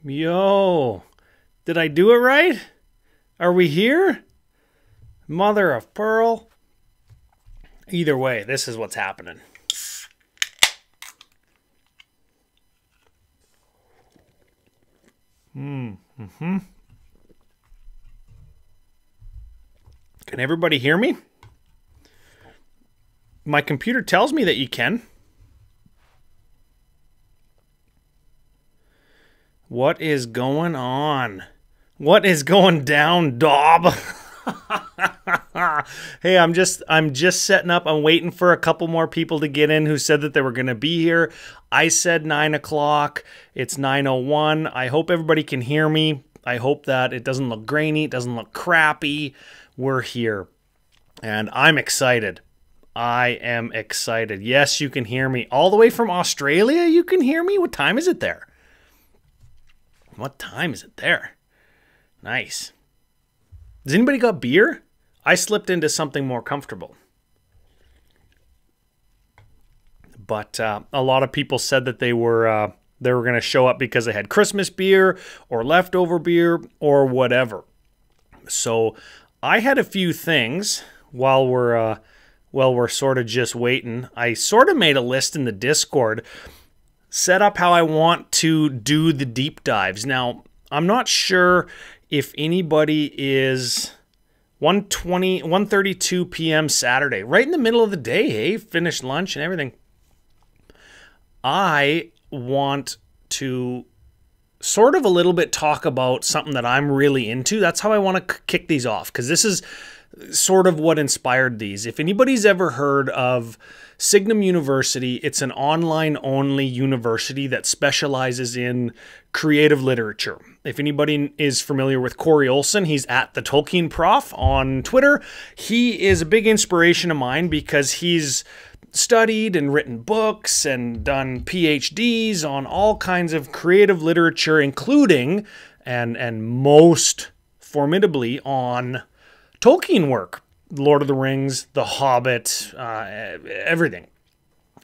Yo, did I do it right? Are we here? Mother of pearl. Either way, this is what's happening. Can everybody hear me? My computer tells me that you can. What is going on? What is going down, Dob? Hey, I'm just setting up. I'm waiting for a couple more people to get in who said that they were going to be here. I said 9 o'clock. It's 9:01. I hope everybody can hear me. I hope that it doesn't look grainy. It doesn't look crappy. We're here. And I'm excited. I am excited. Yes, you can hear me. All the way from Australia, you can hear me? What time is it there? What time is it there? Nice. Has anybody got beer? I slipped into something more comfortable. But a lot of people said that they were going to show up because they had Christmas beer or leftover beer or whatever. So I had a few things while we're sort of just waiting. I sort of made a list in the Discord, set up how I want to do the deep dives. Now, I'm not sure if anybody is 1:32 p.m. Saturday, right in the middle of the day, hey, finished lunch and everything. I want to sort of a little bit talk about something that I'm really into. That's how I want to kick these off, because this is sort of what inspired these. If anybody's ever heard of Signum University, it's an online-only university that specializes in creative literature. If anybody is familiar with Corey Olson, he's at the Tolkien Prof on Twitter. He is a big inspiration of mine because he's studied and written books and done PhDs on all kinds of creative literature, including and most formidably on Tolkien work. Lord of the Rings, The Hobbit, everything.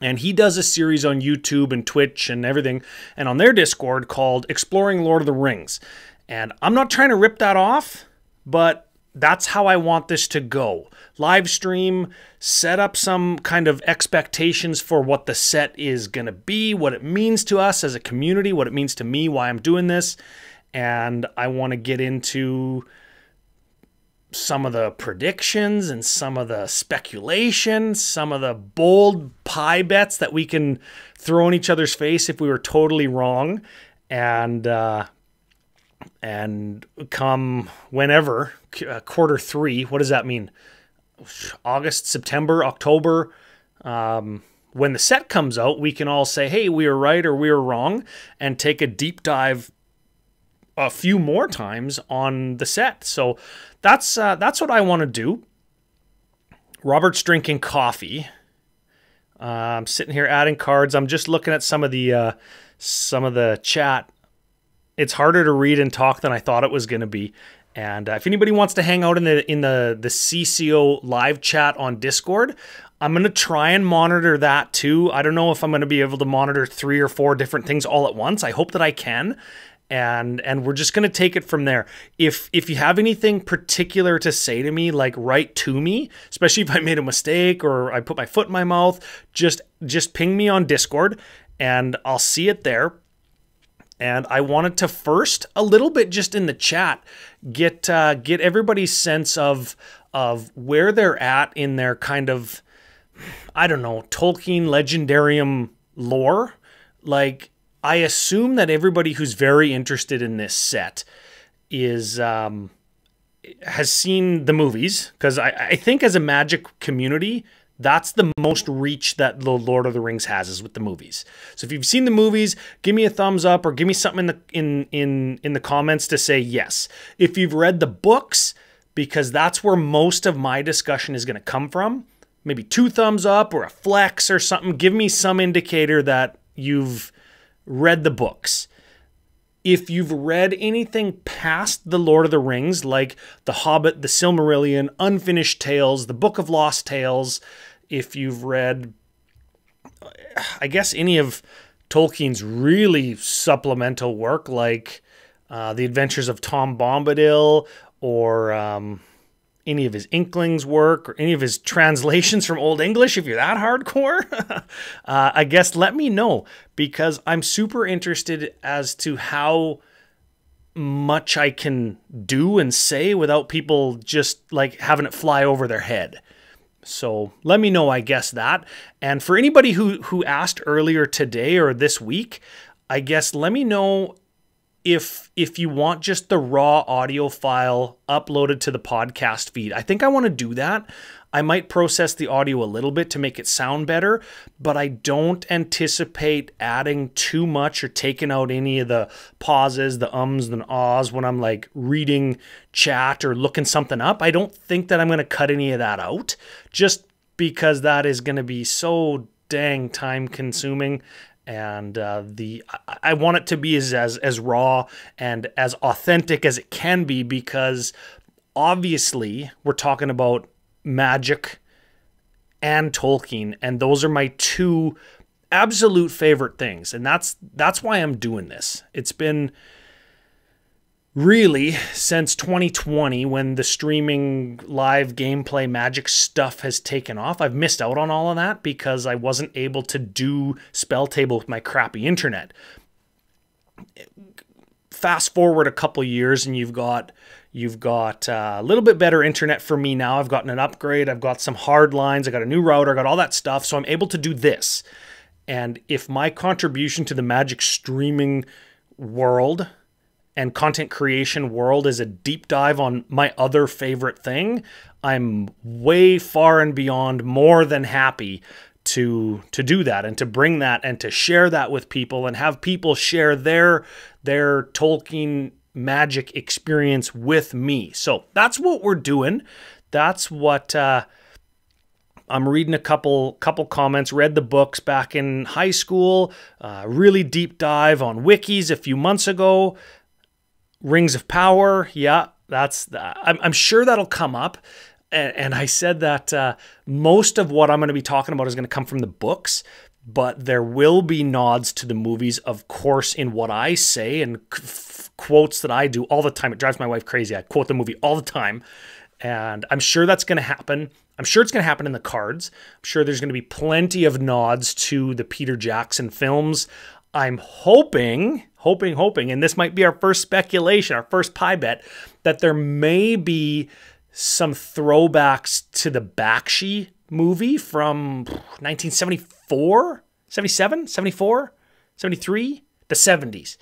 And he does a series on YouTube and Twitch and everything, and on their Discord called Exploring Lord of the Rings. And I'm not trying to rip that off, but that's how I want this to go. Live stream, set up some kind of expectations for what the set is going to be, what it means to us as a community, what it means to me, why I'm doing this. And I want to get into some of the predictions and some of the speculation, some of the bold pie bets that we can throw in each other's face if we were totally wrong. And come whenever, Q3, what does that mean? August, September, October, when the set comes out, we can all say, hey, we were right or we were wrong, and take a deep dive a few more times on the set. So that's what I want to do. Robert's drinking coffee. I'm sitting here adding cards. I'm just looking at some of the chat. It's harder to read and talk than I thought it was going to be. And if anybody wants to hang out in the CCO live chat on Discord, I'm going to try and monitor that too. I don't know if I'm going to be able to monitor 3 or 4 different things all at once. I hope that I can. And we're just going to take it from there. If you have anything particular to say to me, like write to me, especially if I made a mistake or I put my foot in my mouth, just ping me on Discord and I'll see it there. And I wanted to first, a little bit just in the chat, get everybody's sense of where they're at in their kind of, I don't know, Tolkien legendarium lore. Like, I assume that everybody who's very interested in this set is has seen the movies, because I think as a Magic community, that's the most reach that the Lord of the Rings has, is with the movies. So if you've seen the movies, give me a thumbs up or give me something in the comments to say yes. If you've read the books, because that's where most of my discussion is going to come from, maybe 2 thumbs up or a flex or something. Give me some indicator that you've read the books. If you've read anything past the Lord of the Rings, like The Hobbit, The Silmarillion, Unfinished Tales, The Book of Lost Tales, if you've read, I guess, any of Tolkien's really supplemental work, like The Adventures of Tom Bombadil, or any of his Inklings work, or any of his translations from Old English, if you're that hardcore, I guess let me know, because I'm super interested as to how much I can do and say without people just like having it fly over their head. So let me know, I guess, that. And for anybody who asked earlier today or this week, I guess let me know if you want just the raw audio file uploaded to the podcast feed. I think I want to do that. I might process the audio a little bit to make it sound better, but I don't anticipate adding too much or taking out any of the pauses, the ums and ahs when I'm like reading chat or looking something up. I don't think that I'm going to cut any of that out, just because that is going to be so dang time consuming. And I want it to be as raw and as authentic as it can be, because obviously we're talking about Magic and Tolkien, and those are my two absolute favorite things, and that's why I'm doing this. It's been really since 2020, when the streaming live gameplay Magic stuff has taken off. I've missed out on all of that because I wasn't able to do Spell Table with my crappy internet. Fast forward a couple years and you've got a little bit better internet for me now. I've gotten an upgrade. I've got some hard lines. I got a new router. I got all that stuff. So I'm able to do this. And if my contribution to the Magic streaming world and content creation world is a deep dive on my other favorite thing, I'm way far and beyond more than happy to do that and to bring that and to share that with people and have people share their Tolkien Magic experience with me. So that's what we're doing. That's what I'm reading a couple comments, read the books back in high school, really deep dive on wikis a few months ago. Rings of Power, yeah, I'm sure that'll come up. And I said that most of what I'm going to be talking about is going to come from the books, but there will be nods to the movies, of course, in what I say and quotes that I do all the time. It drives my wife crazy. I quote the movie all the time, and I'm sure that's going to happen. I'm sure it's going to happen in the cards. I'm sure there's going to be plenty of nods to the Peter Jackson films. I'm hoping, and this might be our first speculation, our first pie bet, that there may be some throwbacks to the Bakshi movie from 1974, 77, 74, 73, the 70s.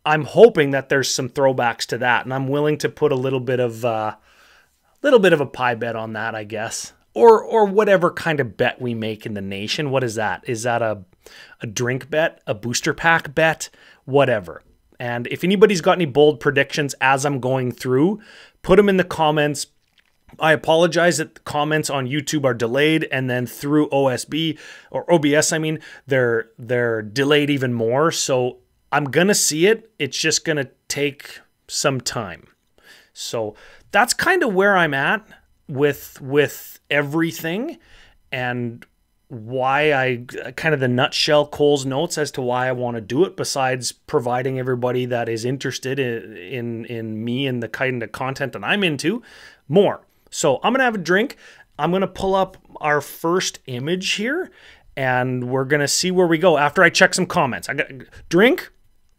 I'm hoping that there's some throwbacks to that, and I'm willing to put a little bit of a pie bet on that, I guess, or whatever kind of bet we make in the nation. What is that? Is that a drink bet, a booster pack bet, whatever? And if anybody's got any bold predictions as I'm going through, put them in the comments. I apologize that the comments on YouTube are delayed, and then through OSB or OBS, I mean, they're delayed even more. So I'm going to see it. It's just going to take some time. So that's kind of where I'm at with everything, and why I kind of the nutshell Cole's notes as to why I want to do it, besides providing everybody that is interested in me and the kind of content that I'm into more. So I'm going to have a drink. I'm going to pull up our first image here, and we're going to see where we go after I check some comments. I got drink,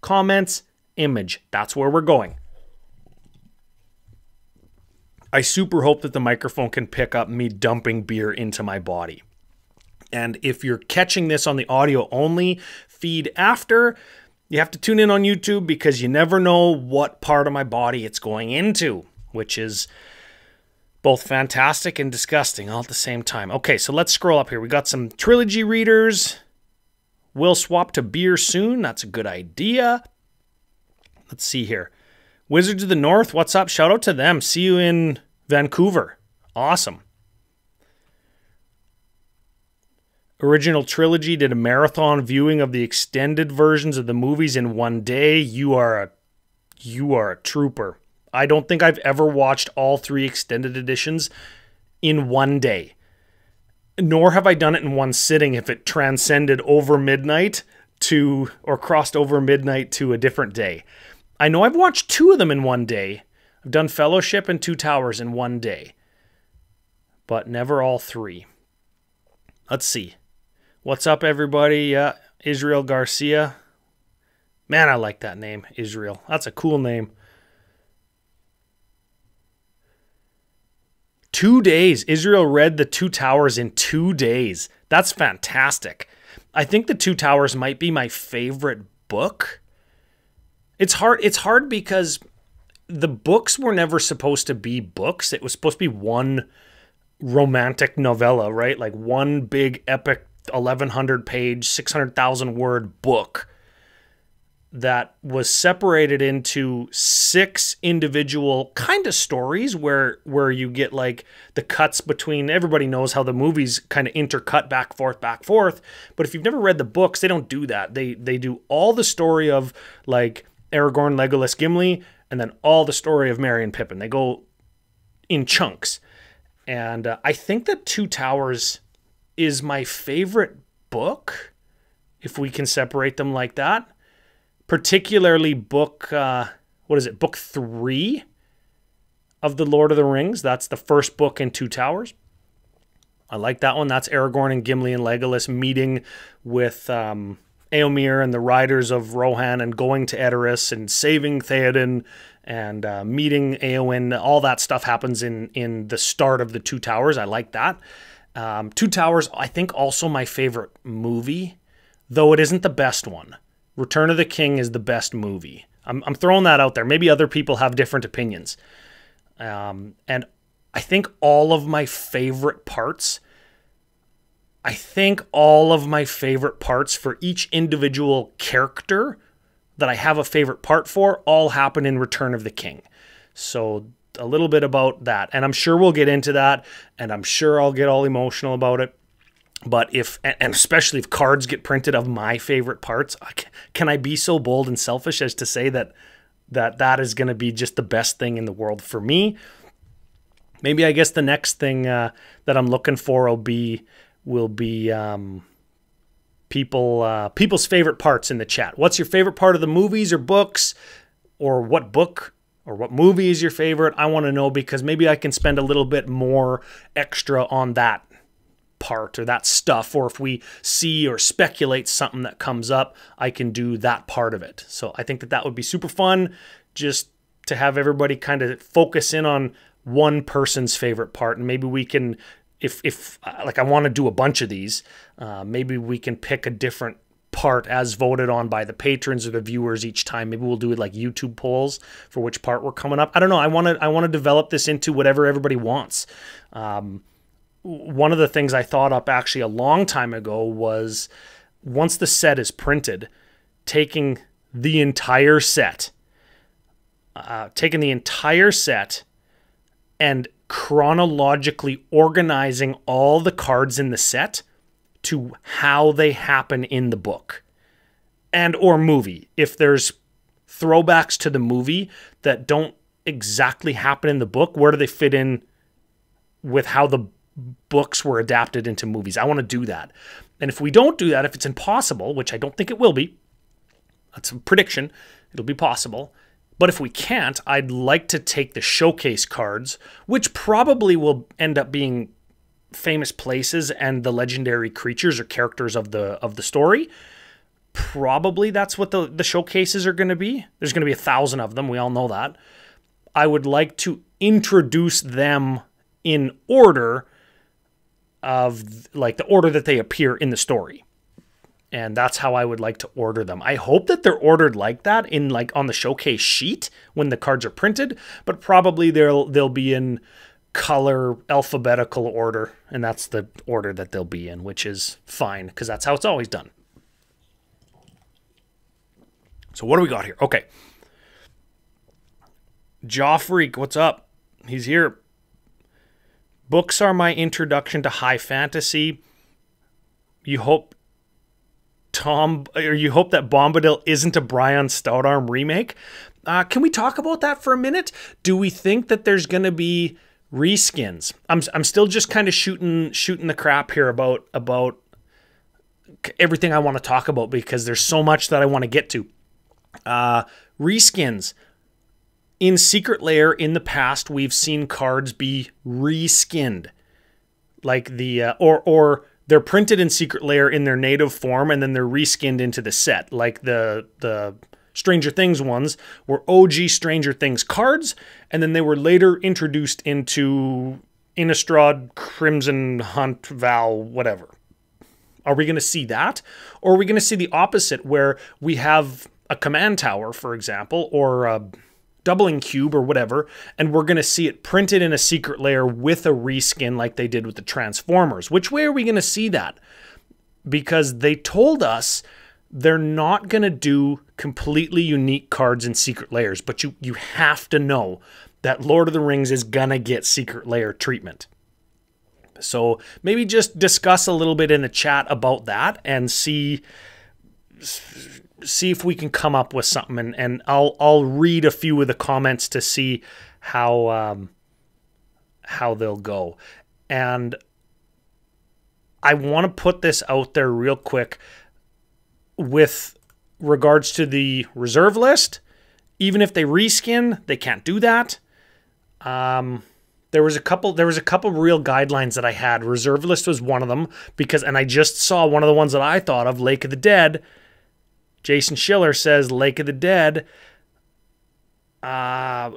comments, image. That's where we're going. I super hope that the microphone can pick up me dumping beer into my body. And if you're catching this on the audio only feed after, you have to tune in on YouTube, because you never know what part of my body it's going into, which is both fantastic and disgusting all at the same time. Okay, so let's scroll up here. We got some trilogy readers. We'll swap to beer soon. That's a good idea. Let's see here. Wizards of the North, what's up? Shout out to them. See you in Vancouver. Awesome. Original Trilogy did a marathon viewing of the extended versions of the movies in one day. You are a trooper. I don't think I've ever watched all 3 extended editions in one day. Nor have I done it in one sitting if it transcended over midnight or crossed over midnight to a different day. I know I've watched 2 of them in one day. I've done Fellowship and Two Towers in one day, but never all 3. Let's see. What's up, everybody? Israel Garcia. Man, I like that name, Israel. That's a cool name. 2 days. Israel read the Two Towers in 2 days. That's fantastic. I think the Two Towers might be my favorite book. It's hard because the books were never supposed to be books. It was supposed to be one romantic novella, right? Like one big epic 1,100 page, 600,000 word book that was separated into 6 individual kind of stories where you get like the cuts between, everybody knows how the movies kind of intercut back, forth. But if you've never read the books, they don't do that. They do all the story of like Aragorn, Legolas, Gimli, and then all the story of Merry and Pippin. They go in chunks. And I think that Two Towers is my favorite book, if we can separate them like that. Particularly book, book 3 of The Lord of the Rings. That's the first book in Two Towers. I like that one. That's Aragorn and Gimli and Legolas meeting with Éomer and the riders of Rohan and going to Edoras and saving Theoden and meeting Éowyn. All that stuff happens in the start of the Two Towers. I like that. Two Towers, I think, also my favorite movie, though it isn't the best one. Return of the King is the best movie. I'm throwing that out there. Maybe other people have different opinions. And I think all of my favorite parts for each individual character that I have a favorite part for all happen in Return of the King. So a little bit about that. And I'm sure we'll get into that. And I'm sure I'll get all emotional about it. But and especially if cards get printed of my favorite parts, can I be so bold and selfish as to say that is going to be just the best thing in the world for me? Maybe I guess the next thing that I'm looking for will be people's favorite parts in the chat. What's your favorite part of the movies or books, or what book or what movie is your favorite? I want to know, because maybe I can spend a little bit more extra on that part or that stuff, or if we see or speculate something that comes up, I can do that part of it. So I think that would be super fun, just to have everybody kind of focus in on one person's favorite part. And maybe we can, if like I want to do a bunch of these, maybe we can pick a different part as voted on by the patrons or the viewers each time. Maybe we'll do it like YouTube polls for which part we're coming up. I don't know. I want to develop this into whatever everybody wants. One of the things I thought up actually a long time ago was, once the set is printed, taking the entire set and chronologically organizing all the cards in the set to how they happen in the book and or movie. If there's throwbacks to the movie that don't exactly happen in the book, where do they fit in with how the books were adapted into movies? I want to do that. And if we don't do that, if it's impossible, which I don't think it will be, that's a prediction, it'll be possible. But if we can't, I'd like to take the showcase cards, which probably will end up being famous places and the legendary creatures or characters of the story. Probably that's what the showcases are going to be. There's going to be 1,000 of them. We all know that. I would like to introduce them in order of like the order that they appear in the story. And that's how I would like to order them. I hope that they're ordered like that in like on the showcase sheet when the cards are printed, but probably they'll be in color alphabetical order, and that's the order that they'll be in, which is fine because that's how it's always done. So what do we got here? Okay. Joffrey, what's up? He's here. Books are my introduction to high fantasy. You hope that Bombadil isn't a Brian Stoutarm remake. Can we talk about that for a minute? Do we think that there's going to be reskins? I'm still just kind of shooting the crap here about everything I want to talk about, because there's so much that I want to get to. Reskins. In Secret Lair in the past, we've seen cards be reskinned. Like the, or they're printed in Secret Lair in their native form and then they're reskinned into the set. Like the Stranger Things ones were OG Stranger Things cards, and then they were later introduced into Innistrad, Crimson Hunt, Val, whatever. Are we going to see that? Or are we going to see the opposite, where we have a command tower, for example, or a doubling cube or whatever, and we're going to see it printed in a Secret Lair with a reskin like they did with the Transformers? Which way are we going to see that? Because they told us they're not going to do completely unique cards in Secret Lairs, but you have to know that Lord of the Rings is going to get Secret Lair treatment. So maybe just discuss a little bit in the chat about that and see if we can come up with something. And I'll read a few of the comments to see how they'll go. And I want to put this out there real quick with regards to the reserve list. Even if they reskin, they can't do that. There was a couple real guidelines that I had. Reserve list was one of them, and I just saw one of the ones that I thought of, Lake of the Dead. Jason Schiller says Lake of the Dead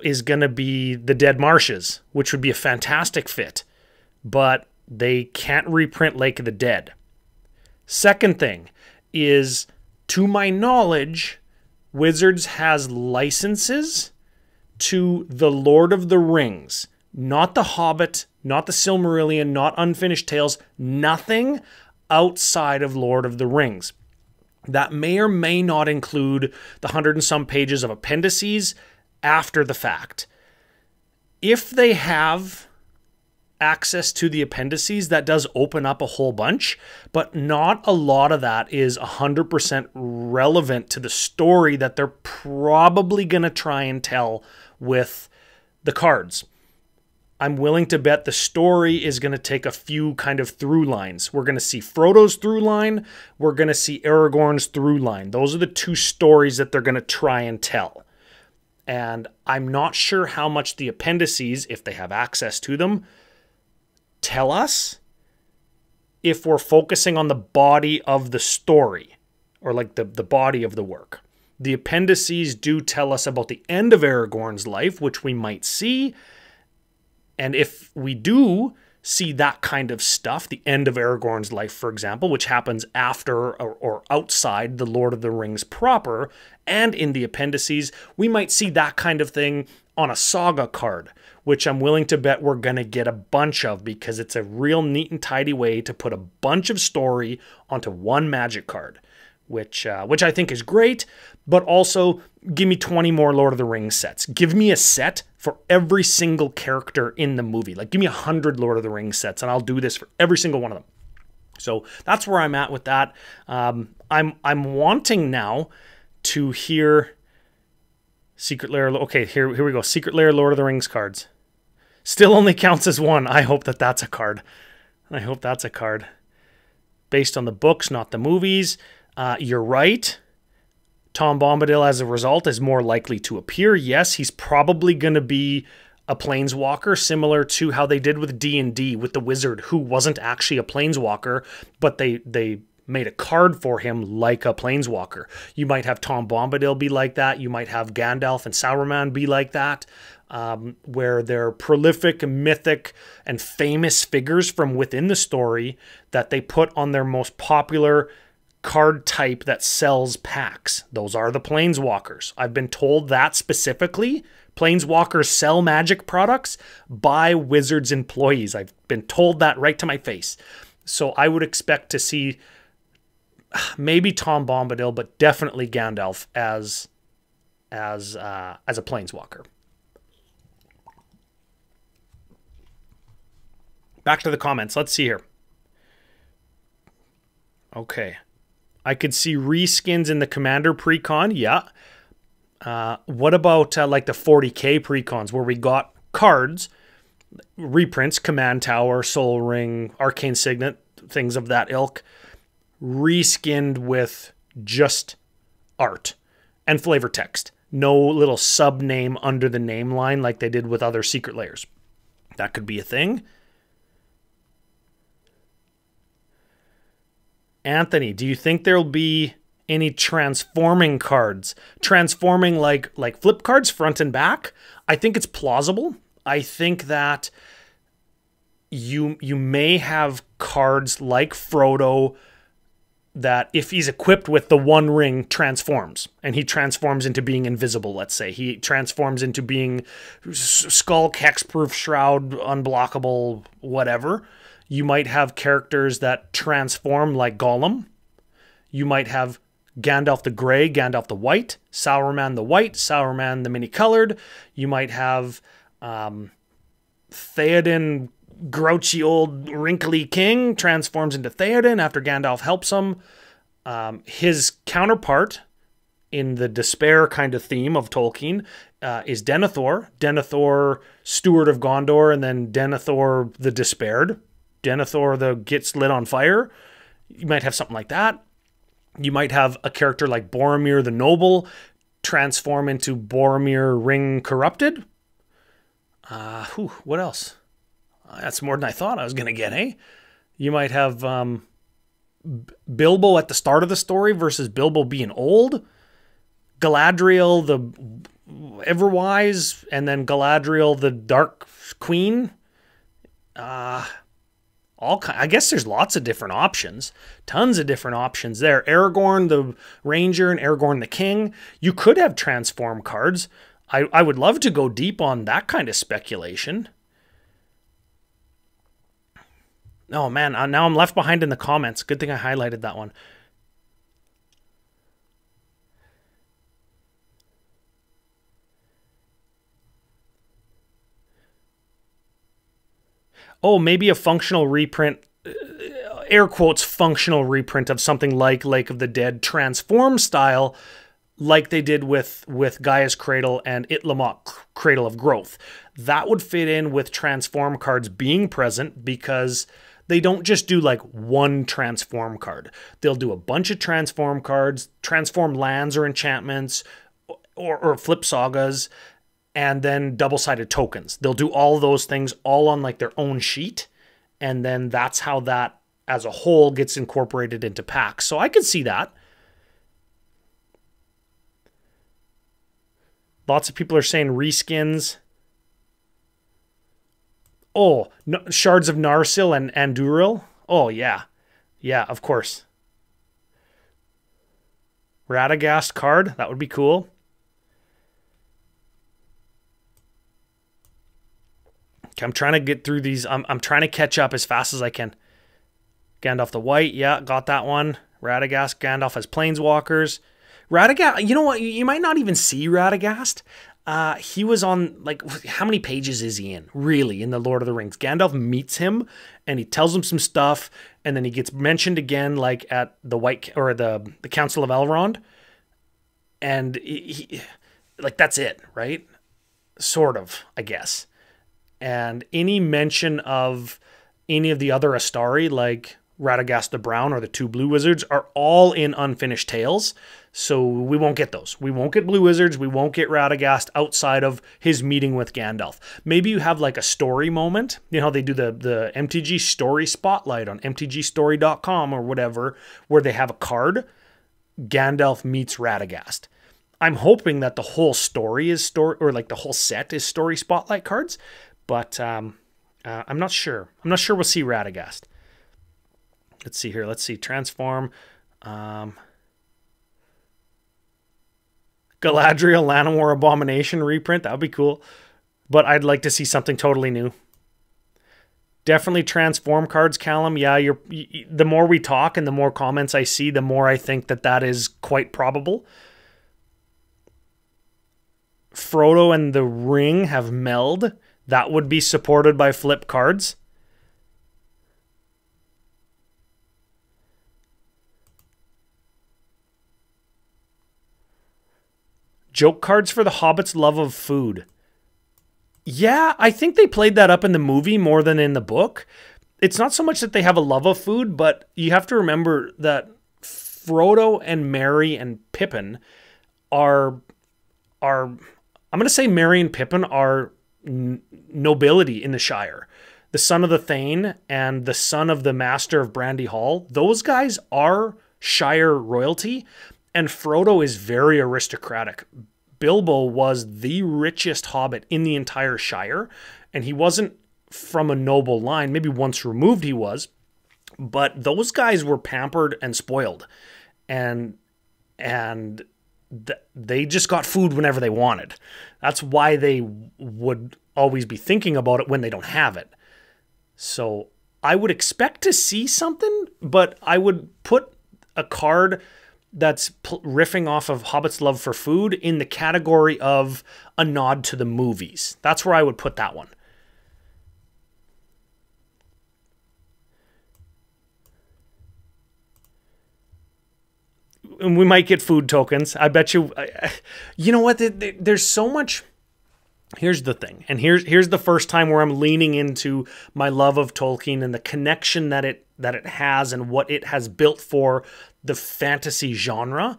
is going to be the Dead Marshes, which would be a fantastic fit, but they can't reprint Lake of the Dead. Second thing is, to my knowledge, Wizards has licenses to the Lord of the Rings, not the Hobbit, not the Silmarillion, not Unfinished Tales, nothing outside of Lord of the Rings. That may or may not include the 100 and some pages of appendices after the fact. If they have access to the appendices, that does open up a whole bunch, but not a lot of that is 100% relevant to the story that they're probably going to try and tell with the cards. I'm willing to bet the story is going to take a few kind of through lines. We're going to see Frodo's through line. We're going to see Aragorn's through line. Those are the two stories that they're going to try and tell. And I'm not sure how much the appendices, if they have access to them, tell us if we're focusing on the body of the story, or like the body of the work. The appendices do tell us about the end of Aragorn's life, which we might see. And if we do see that kind of stuff, the end of Aragorn's life, for example, which happens after or outside the Lord of the Rings proper, and in the appendices, we might see that kind of thing on a saga card, which I'm willing to bet we're going to get a bunch of, because it's a real neat and tidy way to put a bunch of story onto one Magic card, which I think is great. But also, give me 20 more Lord of the Rings sets. Give me a set for every single character in the movie. Like, give me 100 Lord of the Rings sets, and I'll do this for every single one of them. So that's where I'm at with that. I'm wanting now to hear Secret Lair. Okay, here we go. Secret Lair Lord of the Rings cards. Still only counts as one. I hope that that's a card. I hope that's a card. Based on the books, not the movies. You're right. Tom Bombadil, as a result, is more likely to appear. Yes, he's probably going to be a planeswalker, similar to how they did with D&D with the wizard, who wasn't actually a planeswalker, but they made a card for him like a planeswalker. You might have Tom Bombadil be like that. You might have Gandalf and Sauron be like that, where they're prolific, mythic, and famous figures from within the story that they put on their most popular card type that sells packs. Those are the Planeswalkers. I've been told that specifically. Planeswalkers sell Magic products by Wizards employees. I've been told that right to my face. So I would expect to see maybe Tom Bombadil, but definitely Gandalf as a Planeswalker. Back to the comments. Let's see here. Okay. I could see reskins in the Commander precon. Yeah. What about like the 40k precons, where we got cards, reprints, Command Tower, Soul Ring, Arcane Signet, things of that ilk, reskinned with just art and flavor text. No little sub name under the name line like they did with other secret layers. That could be a thing. Anthony, do you think there'll be any transforming cards? Transforming like flip cards front and back? I think it's plausible. I think that you may have cards like Frodo that if he's equipped with the One Ring transforms, and he transforms into being invisible, let's say. He transforms into being Skulk, Hexproof, Shroud, Unblockable, whatever. You might have characters that transform like Gollum. You might have Gandalf the Grey, Gandalf the White, Sauron the White, Sauron the Many-Colored. You might have Theoden, grouchy old wrinkly king, transforms into Theoden after Gandalf helps him. His counterpart in the despair kind of theme of Tolkien is Denethor. Denethor, Steward of Gondor, and then Denethor the Despaired. Denethor the gets lit on fire. You might have something like that. You might have a character like Boromir the Noble transform into Boromir Ring Corrupted. What else? That's more than I thought I was going to get, eh? You might have Bilbo at the start of the story versus Bilbo being old. Galadriel the Everwise, and then Galadriel the Dark Queen. I guess there's lots of different options. Tons of different options there. Aragorn the Ranger and Aragorn the King. You could have transform cards. I would love to go deep on that kind of speculation. Oh man, now I'm left behind in the comments. Good thing I highlighted that one. Oh, maybe a functional reprint, air quotes, functional reprint of something like Lake of the Dead transform style, like they did with Gaia's Cradle and Itlimoc Cradle of Growth. That would fit in with transform cards being present because they don't just do like one transform card. They'll do a bunch of transform cards, transform lands or enchantments, or flip sagas, and then double-sided tokens. They'll do all those things all on like their own sheet, and then that's how that as a whole gets incorporated into packs. So I could see that. Lots of people are saying reskins. Oh, Shards of Narsil and Anduril. Oh, yeah. Yeah, of course. Radagast card. That would be cool. Okay, I'm trying to get through these. I'm trying to catch up as fast as I can. Gandalf the White. Yeah, got that one. Radagast. Gandalf as Planeswalkers. Radagast. You know what? You might not even see Radagast. He was on, like, how many pages is he in, really, in the Lord of the Rings? Gandalf meets him, and he tells him some stuff, and then he gets mentioned again, like, at the the Council of Elrond, and he like, that's it, right? Sort of, I guess. And any mention of any of the other Astari, like Radagast the Brown or the two Blue Wizards, are all in Unfinished Tales. So we won't get those. We won't get Blue Wizards. We won't get Radagast outside of his meeting with Gandalf. Maybe you have like a story moment. You know how they do the MTG story spotlight on mtgstory.com or whatever, where they have a card. Gandalf meets Radagast. I'm hoping that the whole story is story, or like the whole set is story spotlight cards. But I'm not sure. I'm not sure we'll see Radagast. Let's see here. Let's see. Transform. Galadriel Llanowar Abomination reprint. That would be cool. But I'd like to see something totally new. Definitely transform cards, Callum. Yeah, the more we talk and the more comments I see, the more I think that is quite probable. Frodo and the Ring have meld. That would be supported by flip cards. Joke cards for the Hobbit's love of food. Yeah, I think they played that up in the movie more than in the book. It's not so much that they have a love of food, but you have to remember that Frodo and Merry and Pippin are are I'm going to say Merry and Pippin are nobility in the Shire. The son of the Thane and the son of the Master of Brandy Hall, those guys are Shire royalty, and Frodo is very aristocratic. Bilbo was the richest hobbit in the entire Shire, and he wasn't from a noble line. Maybe once removed he was, but those guys were pampered and spoiled, and they just got food whenever they wanted. That's why they would always be thinking about it when they don't have it. So I would expect to see something, but I would put a card that's riffing off of Hobbit's love for food in the category of a nod to the movies. That's where I would put that one. And we might get food tokens. I bet you. You know what? There's so much. Here's the thing, and here's the first time where I'm leaning into my love of Tolkien and the connection that it has and what it has built for the fantasy genre.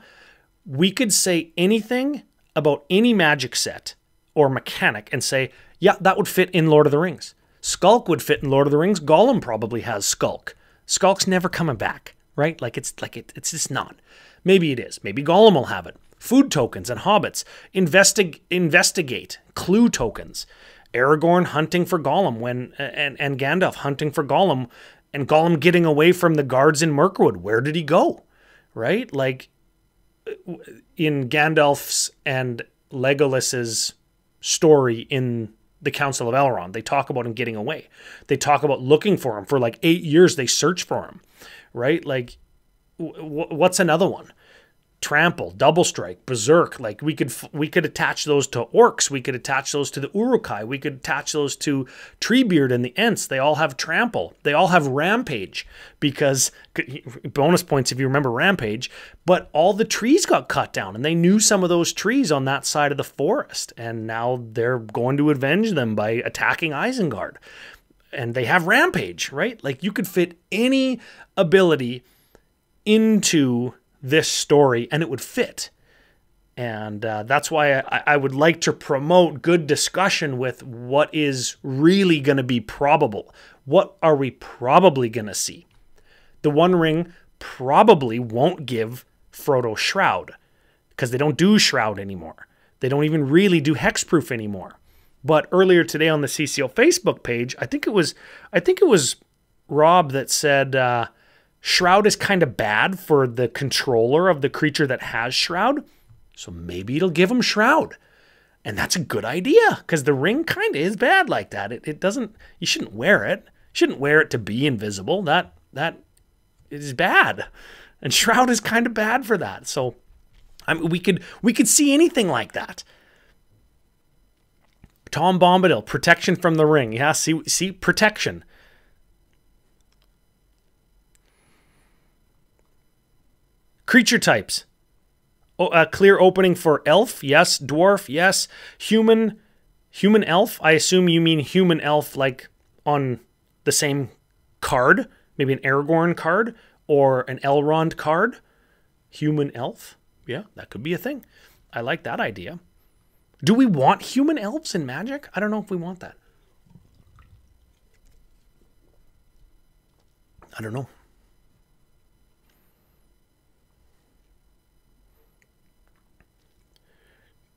We could say anything about any magic set or mechanic and say, yeah, that would fit in Lord of the Rings. Skulk would fit in Lord of the Rings. Gollum probably has Skulk. Skulk's never coming back, right? It's just not. Maybe it is. Maybe Gollum will have it. Food tokens and hobbits. Investigate. Clue tokens. Aragorn hunting for Gollum and Gandalf hunting for Gollum, and Gollum getting away from the guards in Mirkwood. Where did he go? Right? Like in Gandalf's and Legolas's story in the Council of Elrond, they talk about him getting away. They talk about looking for him for like 8 years. They search for him, right? Like, what's another one? Trample, Double Strike, Berserk. Like we could attach those to orcs. We could attach those to the Uruk-hai. We could attach those to Treebeard and the Ents. They all have Trample. They all have Rampage, because bonus points if you remember Rampage. But all the trees got cut down, and they knew some of those trees on that side of the forest, and now they're going to avenge them by attacking Isengard. And they have Rampage, right? Like you could fit any ability into this story and it would fit. And that's why I would like to promote good discussion with what is really going to be probable. What are we probably going to see? The One Ring probably won't give Frodo Shroud, because they don't do Shroud anymore. They don't even really do Hexproof anymore. But earlier today on the CCO Facebook page, I think it was Rob that said Shroud is kind of bad for the controller of the creature that has Shroud, so maybe it'll give him Shroud. And that's a good idea, because the ring kind of is bad like that. It doesn't, you shouldn't wear it. You shouldn't wear it to be invisible. That is bad. And Shroud is kind of bad for that. So I mean, we could see anything like that. Tom Bombadil, protection from the ring. Yeah, see protection. Creature types. A clear opening for elf, yes. Dwarf, yes. Human elf. I assume you mean human elf like on the same card. Maybe an Aragorn card or an Elrond card. Human elf. Yeah, that could be a thing. I like that idea. Do we want human elves in Magic? I don't know if we want that. I don't know.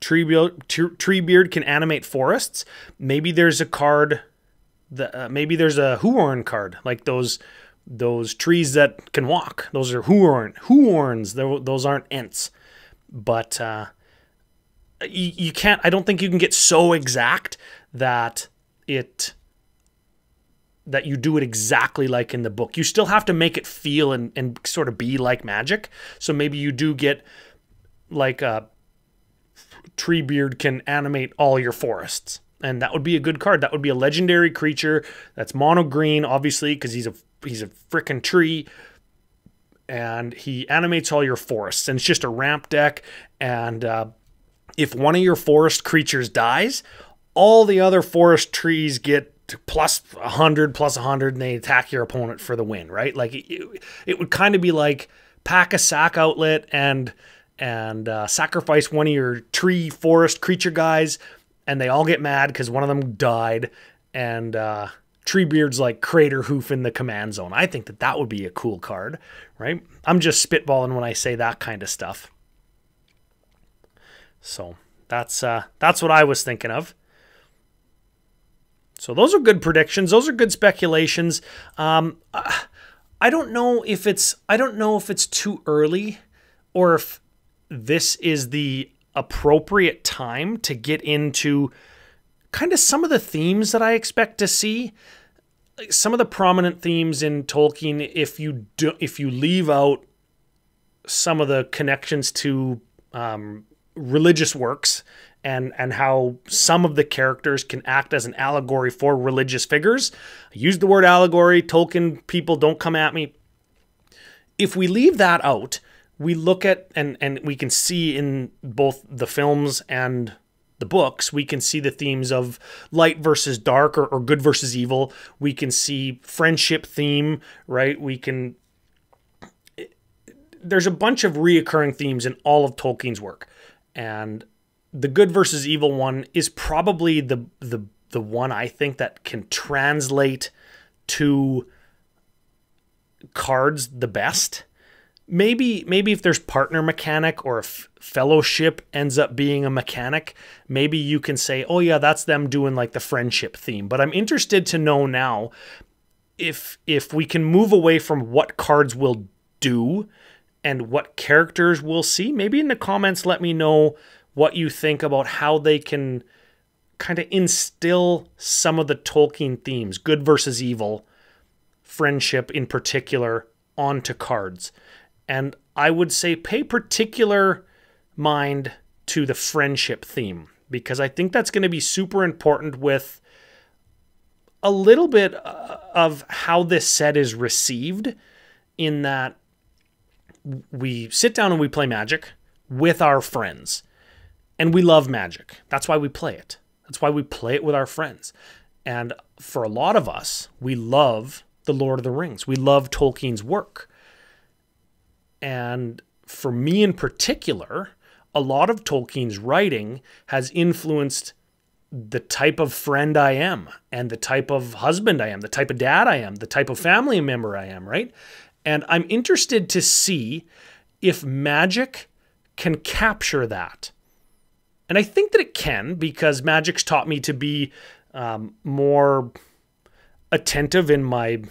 Treebeard can animate forests. Maybe there's a card that maybe there's a Huorn card, like those trees that can walk. Those are Huorns. Those aren't Ents. But you can't. I don't think you can get so exact that you do it exactly like in the book. You still have to make it feel and sort of be like Magic. So maybe you do get like a Treebeard can animate all your forests, and that would be a good card. That would be a legendary creature that's mono green, obviously, because he's a frickin' tree, and he animates all your forests. And it's just a ramp deck, and if one of your forest creatures dies, all the other forest trees get plus 100, and they attack your opponent for the win, right? Like it would kind of be like pack a sack outlet and and sacrifice one of your tree forest creature guys, and they all get mad because one of them died, and Treebeard's like Crater Hoof in the command zone. I think that that would be a cool card, right? I'm just spitballing when I say that kind of stuff. So that's what I was thinking of. So those are good predictions. Those are good speculations. I don't know if it's too early, or if this is the appropriate time to get into kind of some of the themes that I expect to see. Like some of the prominent themes in Tolkien, if you leave out some of the connections to religious works, and how some of the characters can act as an allegory for religious figures. I use the word allegory. Tolkien people, don't come at me. If we leave that out, we look at, and we can see in both the films and the books, we can see the themes of light versus dark, or good versus evil. We can see friendship theme, right? There's a bunch of reoccurring themes in all of Tolkien's work. And the good versus evil one is probably the one I think that can translate to cards the best. Maybe if there's partner mechanic, or if fellowship ends up being a mechanic, maybe you can say, oh yeah, that's them doing like the friendship theme. But I'm interested to know now if we can move away from what cards will do and what characters we'll see. Maybe in the comments let me know what you think about how they can kind of instill some of the Tolkien themes, good versus evil, friendship in particular, onto cards. And I would say pay particular mind to the friendship theme, because I think that's going to be super important with a little bit of how this set is received, in that we sit down and we play Magic with our friends. And we love Magic. That's why we play it. That's why we play it with our friends. And for a lot of us, we love The Lord of the Rings. We love Tolkien's work. And for me in particular, a lot of Tolkien's writing has influenced the type of friend I am, and the type of husband I am, the type of dad I am, the type of family member I am, right? And I'm interested to see if Magic can capture that. And I think that it can, because Magic's taught me to be more attentive in my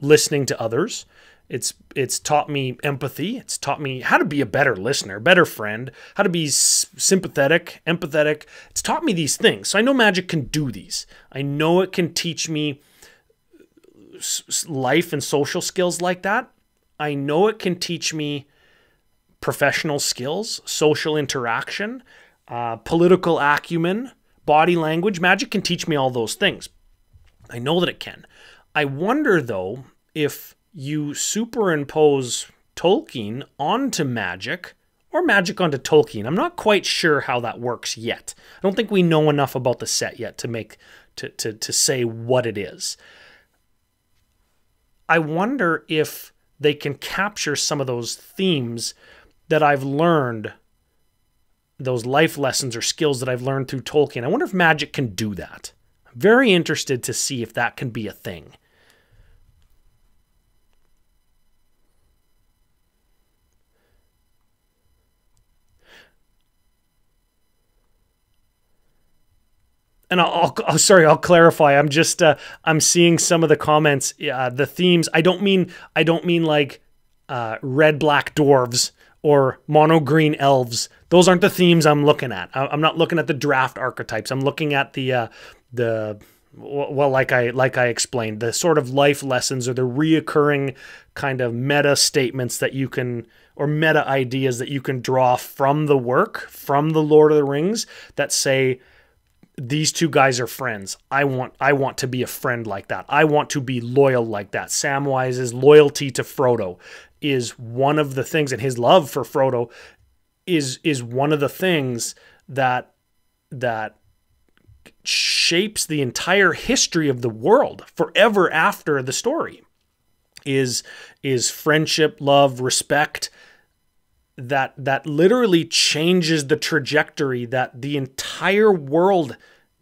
listening to others. It's taught me empathy. It's taught me how to be a better listener, better friend, how to be sympathetic, empathetic. It's taught me these things. So I know Magic can do these. I know it can teach me life and social skills like that. I know it can teach me professional skills, social interaction, political acumen, body language. Magic can teach me all those things. I know that it can. I wonder, though, if you superimpose Tolkien onto Magic, or Magic onto Tolkien. I'm not quite sure how that works yet. I don't think we know enough about the set yet to say what it is. I wonder if they can capture some of those themes that I've learned, those life lessons or skills that I've learned through Tolkien. I wonder if Magic can do that. I'm very interested to see if that can be a thing. And I'll clarify. I'm just I'm seeing some of the comments, the themes. I don't mean like red black dwarves or mono green elves. Those aren't the themes I'm looking at. I'm not looking at the draft archetypes. I'm looking at the like I explained, the sort of life lessons or the reoccurring kind of meta statements that you can, or meta ideas that you can draw from the work, from the Lord of the Rings, that say, these two guys are friends. I want to be a friend like that. I want to be loyal like that. Samwise's loyalty to Frodo is one of the things, and his love for Frodo is one of the things that shapes the entire history of the world forever after the story. Is friendship, love, respect, that literally changes the trajectory that the entire world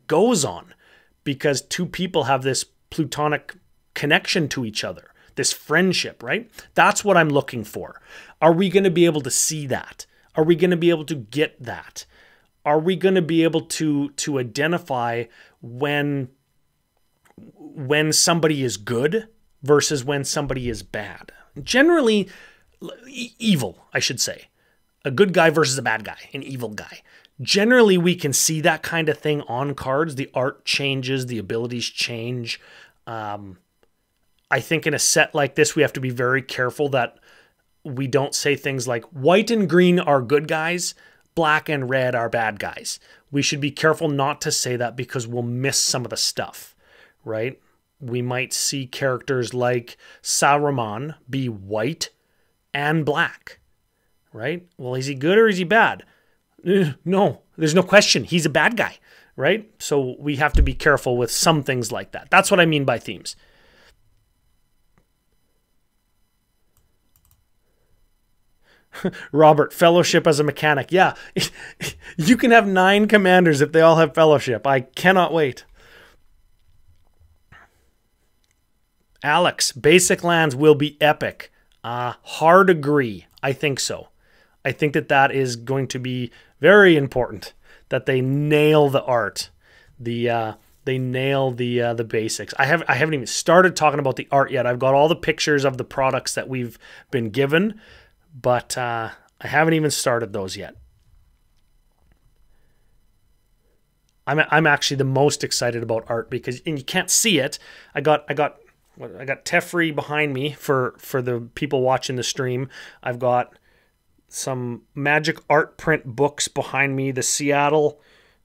goes on, because two people have this plutonic connection to each other, this friendship, right? That's what I'm looking for. Are we going to be able to see that? Are we going to be able to get that? Are we going to be able to identify when somebody is good versus when somebody is bad? Generally, evil, I should say. A good guy versus a bad guy, an evil guy. Generally, we can see that kind of thing on cards. The art changes, the abilities change. I think in a set like this, we have to be very careful that we don't say things like white and green are good guys, black and red are bad guys. We should be careful not to say that because we'll miss some of the stuff, right? We might see characters like Saruman be white and black, right? Well, is he good or is he bad? No, there's no question. He's a bad guy, right? So we have to be careful with some things like that. That's what I mean by themes. Robert, fellowship as a mechanic. Yeah, you can have 9 commanders if they all have fellowship. I cannot wait. Alex, basic lands will be epic. Hard agree. I think so. I think that is going to be very important, that they nail the art. They nail the basics. I haven't even started talking about the art yet. I've got all the pictures of the products that we've been given, but I haven't even started those yet. I'm actually the most excited about art because, and you can't see it. I got Teferi behind me for the people watching the stream. I've got some Magic art print books behind me. The Seattle,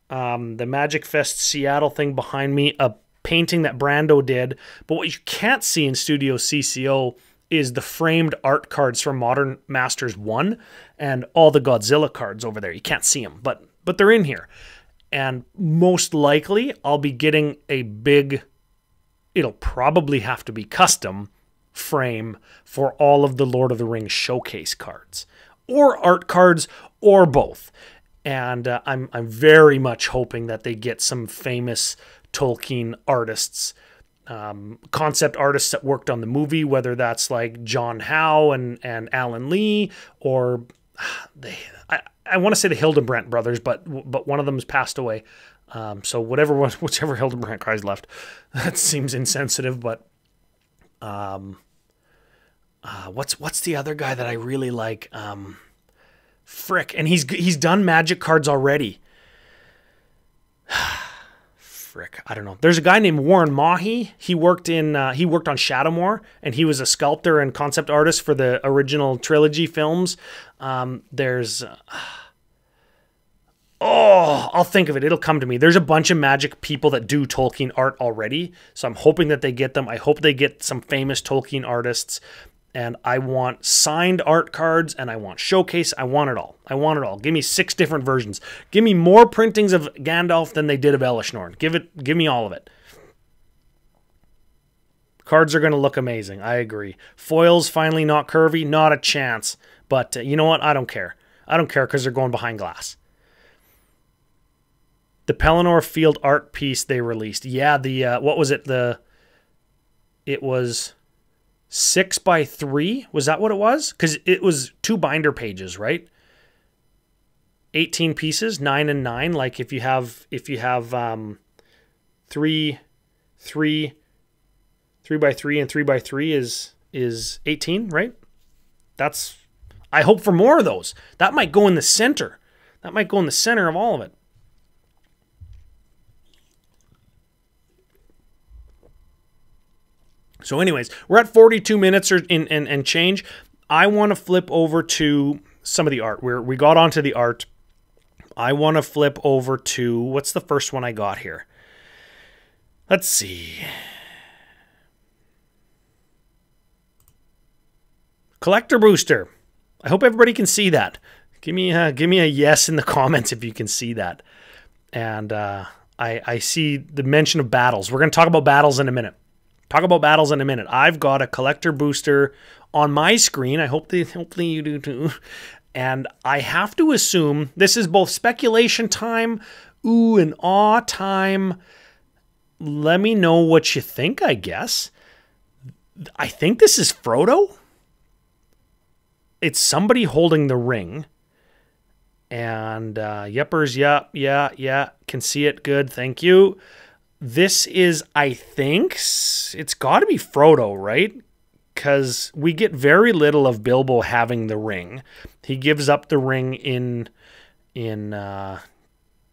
the Magic Fest Seattle thing behind me. A painting that Brando did. But what you can't see in Studio CCO is the framed art cards from Modern Masters 1 and all the Godzilla cards over there. You can't see them, but they're in here. And most likely I'll be getting a big, it'll probably have to be custom frame for all of the Lord of the Rings showcase cards, or art cards, or both. And I'm very much hoping that they get some famous Tolkien artists, concept artists that worked on the movie, whether that's like John Howe and Alan Lee, or I want to say the Hildebrandt brothers, but one of them has passed away. So whichever Hildebrandt guy's left, that seems insensitive. But what's the other guy that I really like? Frick, and he's done Magic cards already. Frick, I don't know. There's a guy named Warren Mahi. He worked on Shadowmoor, and he was a sculptor and concept artist for the original trilogy films. There's I'll think of it. It'll come to me. There's a bunch of Magic people that do Tolkien art already, so I'm hoping that they get them. I hope they get some famous Tolkien artists, and I want signed art cards, and I want showcase. I want it all. I want it all. Give me 6 different versions. Give me more printings of Gandalf than they did of Elishnorn. Give me all of it. Cards are going to look amazing. I agree. Foils finally not curvy? Not a chance. But you know what? I don't care. I don't care because they're going behind glass. The Pelennor Field art piece they released. Yeah, what was it? It was 6x3. Was that what it was? Because it was 2 binder pages, right? 18 pieces, 9 and 9. Like if you have 3 by 3 and 3 by 3 is 18, right? That's, I hope for more of those. That might go in the center. That might go in the center of all of it. So anyways, we're at 42 minutes and change. I want to flip over to some of the art. We got onto the art. I want to flip over to, what's the first one I got here? Let's see. Collector Booster. I hope everybody can see that. Give me a yes in the comments if you can see that. And I see the mention of battles. We're going to talk about battles in a minute. I've got a collector booster on my screen. Hopefully you do too. And I have to assume this is both speculation time, ooh and awe time. Let me know what you think, I guess. I think this is Frodo. It's somebody holding the ring. And Yeppers, yeah, can see it. Good, thank you. This is, I think, it's got to be Frodo, right? Because we get very little of Bilbo having the ring. He gives up the ring in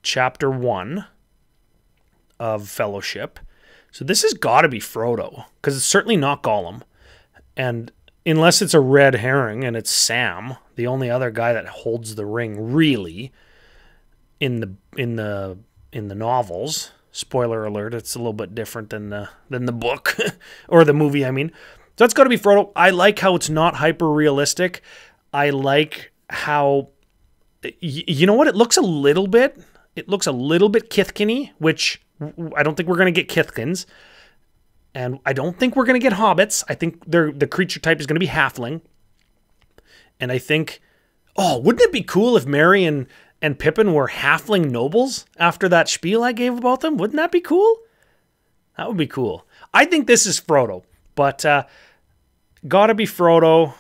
chapter 1 of Fellowship. So this has got to be Frodo, because it's certainly not Gollum. And unless it's a red herring and it's Sam, the only other guy that holds the ring really in the novels. Spoiler alert, it's a little bit different than the book or the movie, I mean. So that's got to be Frodo. I like how it's not hyper realistic. I like how, you know what, it looks a little bit Kithkin-y, which I don't think we're going to get Kithkins. And I don't think we're going to get hobbits. I think the creature type is going to be halfling. And I think, wouldn't it be cool if Merry and Pippin were halfling nobles after that spiel I gave about them? Wouldn't that be cool? That would be cool. I think this is Frodo, but gotta be Frodo.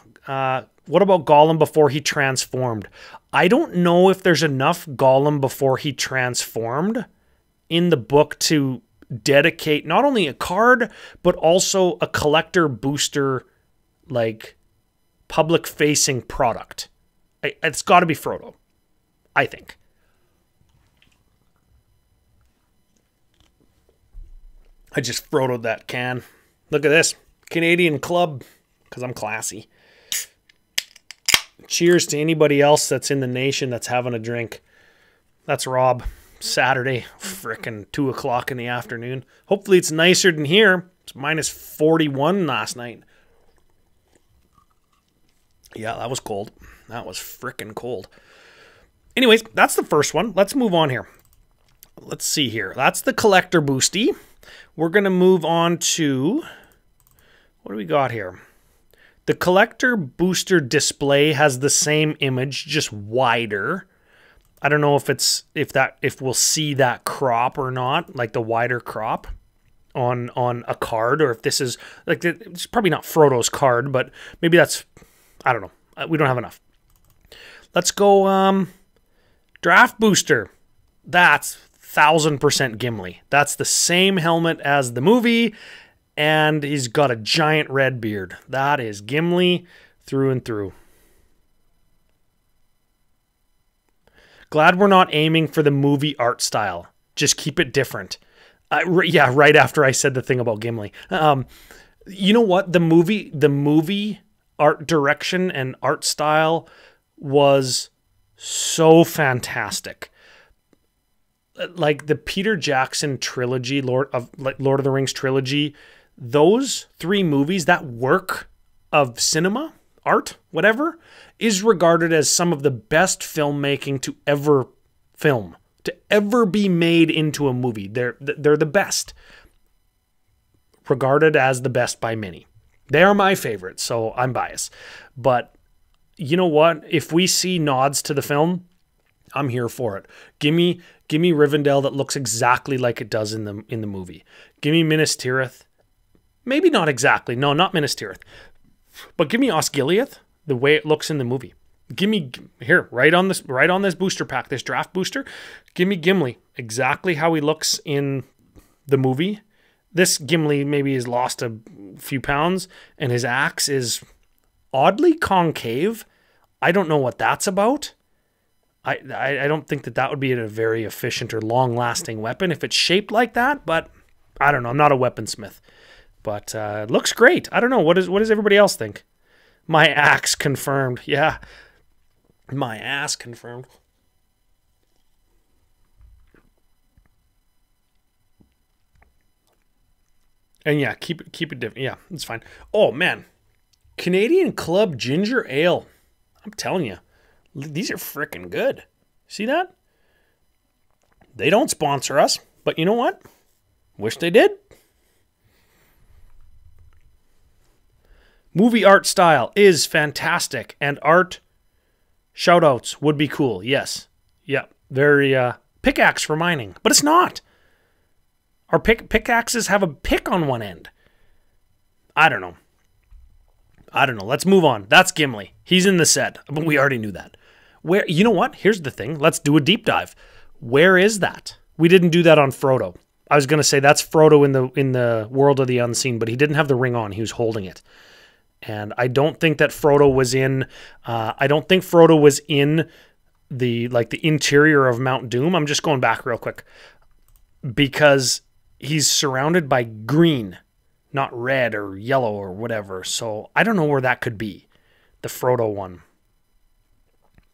What about Gollum before he transformed? I don't know if there's enough Gollum before he transformed in the book to dedicate not only a card, but also a collector booster, like public-facing product. It's got to be Frodo, I think. I just Frodo'd that can. Look at this. Canadian Club, because I'm classy. Cheers to anybody else that's in the nation that's having a drink. That's Rob. Saturday, frickin' 2 o'clock in the afternoon. Hopefully it's nicer than here. It's minus 41 last night. Yeah, that was cold. That was frickin' cold. Anyways, that's the first one. Let's move on here. Let's see here. That's the collector boosty. We're going to move on to... what do we got here? The collector booster display has the same image, just wider. I don't know if we'll see that crop or not, like the wider crop on a card, or if this is like, it's probably not Frodo's card, but maybe that's, I don't know. We don't have enough. Let's go draft booster. That's 1000% Gimli. That's the same helmet as the movie, and he's got a giant red beard. That is Gimli through and through. Glad we're not aiming for the movie art style. Just keep it different. Yeah, right after I said the thing about Gimli. You know what? The movie art direction and art style was so fantastic. Like the Peter Jackson trilogy, Lord of the Rings trilogy, those 3 movies, that work of cinema, art, whatever, is regarded as some of the best filmmaking to ever film, to ever be made into a movie. They're the best. Regarded as the best by many. They are my favorites, so I'm biased. But you know what? If we see nods to the film, I'm here for it. Give me Rivendell that looks exactly like it does in the movie. Give me Minas Tirith. Maybe not exactly. No, not Minas Tirith. But give me Osgiliath the way it looks in the movie. Give me here, right on this booster pack, this draft booster. Give me Gimli exactly how he looks in the movie. This Gimli maybe has lost a few pounds, and his axe is oddly concave. I don't know what that's about. I don't think that would be a very efficient or long-lasting weapon if it's shaped like that, but I don't know. I'm not a weaponsmith. But it looks great. I don't know. What does everybody else think? My axe confirmed. Yeah. My ass confirmed. And yeah, keep it different. Yeah, it's fine. Oh, man. Canadian Club Ginger Ale. I'm telling you. These are freaking good. See that? They don't sponsor us, but you know what? Wish they did. Movie art style is fantastic, and art Shoutouts would be cool. Yes. Yeah. Very pickaxe for mining. But it's not. Our pickaxes have a pick on one end. I don't know. Let's move on. That's Gimli. He's in the set. But we already knew that. Where, you know what? Here's the thing. Let's do a deep dive. Where is that? We didn't do that on Frodo. I was going to say that's Frodo in the world of the unseen, but he didn't have the ring on. He was holding it. And I don't think that Frodo was in the interior of Mount Doom. I'm just going back real quick because he's surrounded by green, not red or yellow or whatever. So I don't know where that could be. The Frodo one.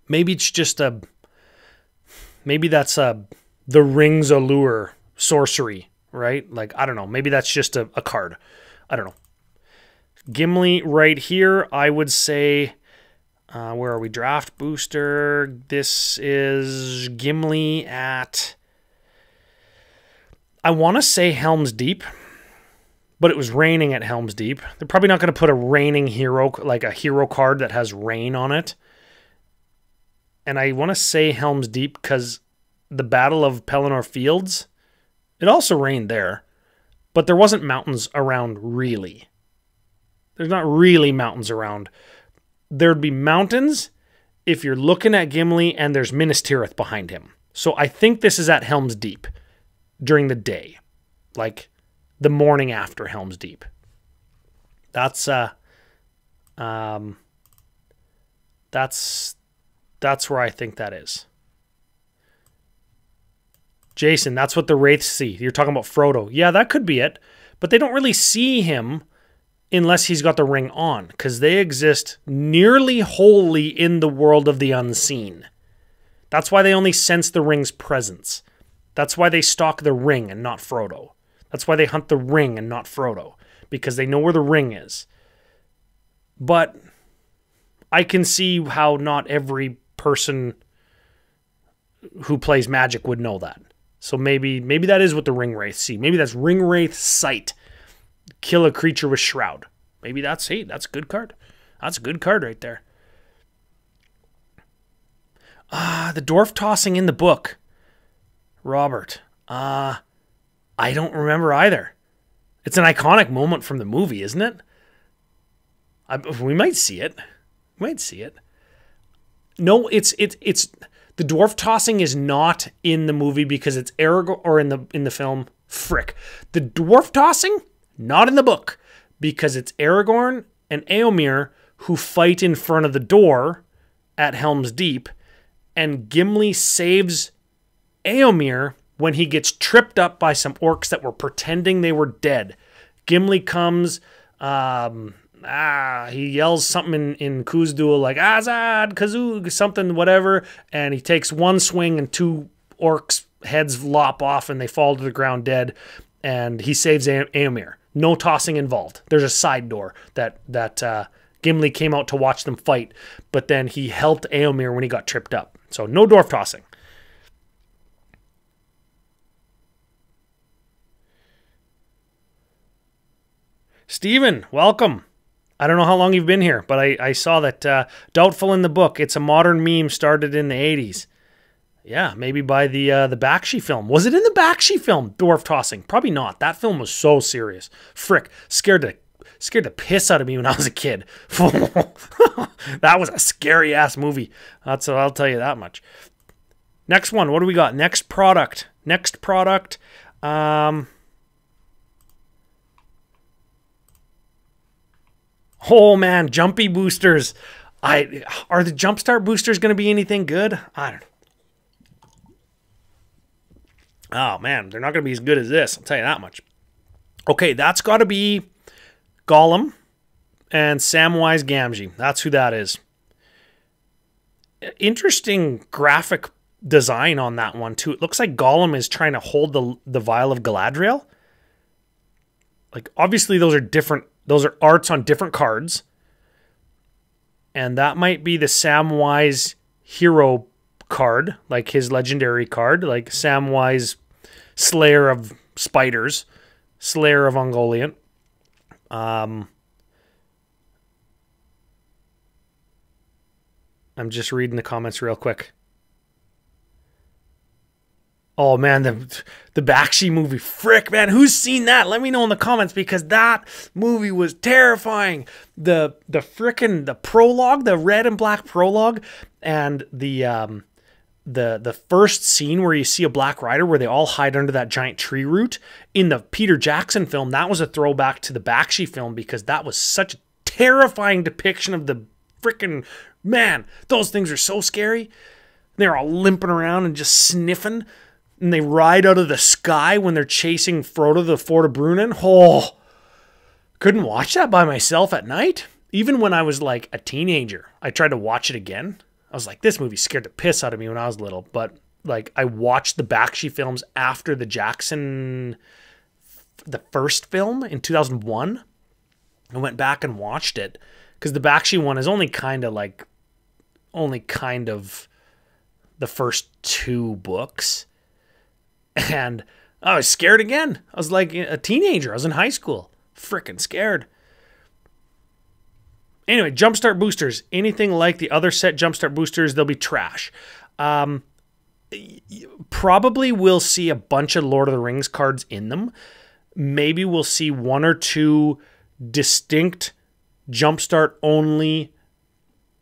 Maybe it's just maybe that's the Ring's Allure sorcery, right? Like, I don't know. Maybe that's just a card. I don't know. Gimli right here, I would say, where are we? Draft booster. This is Gimli at, I want to say Helm's Deep, but it was raining at Helm's Deep. They're probably not going to put a raining hero, like a hero card that has rain on it. And I want to say Helm's Deep because the Battle of Pelennor Fields, it also rained there, but there wasn't mountains around really. There's not really mountains around. There'd be mountains if you're looking at Gimli and there's Minas Tirith behind him. So I think this is at Helm's Deep during the day, like the morning after Helm's Deep. That's where I think that is. Jason, that's what the Wraiths see. You're talking about Frodo. Yeah, that could be it. But they don't really see him unless he's got the ring on, because they exist nearly wholly in the world of the unseen. That's why they only sense the ring's presence. That's why they stalk the ring and not Frodo. That's why they hunt the ring and not Frodo, because they know where the ring is. But I can see how not every person who plays Magic would know that. So maybe that is what the Ring Wraith see. Maybe that's Ring Wraith Sight. Kill a creature with Shroud. Maybe that's a good card. That's a good card right there. The dwarf tossing in the book. Robert. I don't remember either. It's an iconic moment from the movie, isn't it? We might see it. No, it's the dwarf tossing is not in the movie because it's Aragorn, or in the film. Frick. The dwarf tossing, not in the book, because it's Aragorn and Éomer who fight in front of the door at Helm's Deep, and Gimli saves Éomer when he gets tripped up by some orcs that were pretending they were dead. Gimli comes, he yells something in Khuz'dul like Azad, Kazoo, something, whatever, and he takes one swing and two orcs' heads lop off and they fall to the ground dead, and he saves Éomer. No tossing involved. There's a side door that Gimli came out to watch them fight, but then he helped Éomer when he got tripped up. So no dwarf tossing. Steven, welcome. I don't know how long you've been here, but I saw that Doubtful in the book. It's a modern meme started in the 80s. Yeah, maybe by the Bakshi film. Was it in the Bakshi film, dwarf tossing? Probably not. That film was so serious. Frick, scared the piss out of me when I was a kid. That was a scary-ass movie. I'll tell you that much. Next one, what do we got? Next product. Oh man, jumpy boosters. Are the Jumpstart boosters going to be anything good? I don't know. Oh man, they're not going to be as good as this. I'll tell you that much. Okay, that's got to be Gollum and Samwise Gamgee. That's who that is. Interesting graphic design on that one too. It looks like Gollum is trying to hold the vial of Galadriel. Like obviously those are different. Those are arts on different cards. And that might be the Samwise hero card, like his legendary card, like Samwise Slayer of Spiders, Slayer of Ungoliant. I'm just reading the comments real quick. Oh man, the Bakshi movie, frick man, who's seen that? Let me know in the comments, because that movie was terrifying. The prologue, the red and black prologue, and the first scene where you see a Black Rider where they all hide under that giant tree root in the Peter Jackson film, that was a throwback to the Bakshi film, because that was such a terrifying depiction of the frickin' man. Those things are so scary. They're all limping around and just sniffing. And they ride out of the sky when they're chasing Frodo the Ford of Brunnen. Oh, couldn't watch that by myself at night. Even when I was like a teenager, I tried to watch it again. I was like, this movie scared the piss out of me when I was little. But like, I watched the Bakshi films after the Jackson, the first film in 2001. I went back and watched it because the Bakshi one is only kind of the first two books. And I was scared again. I was like a teenager. I was in high school. Freaking scared. Anyway, Jumpstart boosters. Anything like the other set Jumpstart boosters, they'll be trash. Probably we'll see a bunch of Lord of the Rings cards in them. Maybe we'll see one or two distinct Jumpstart only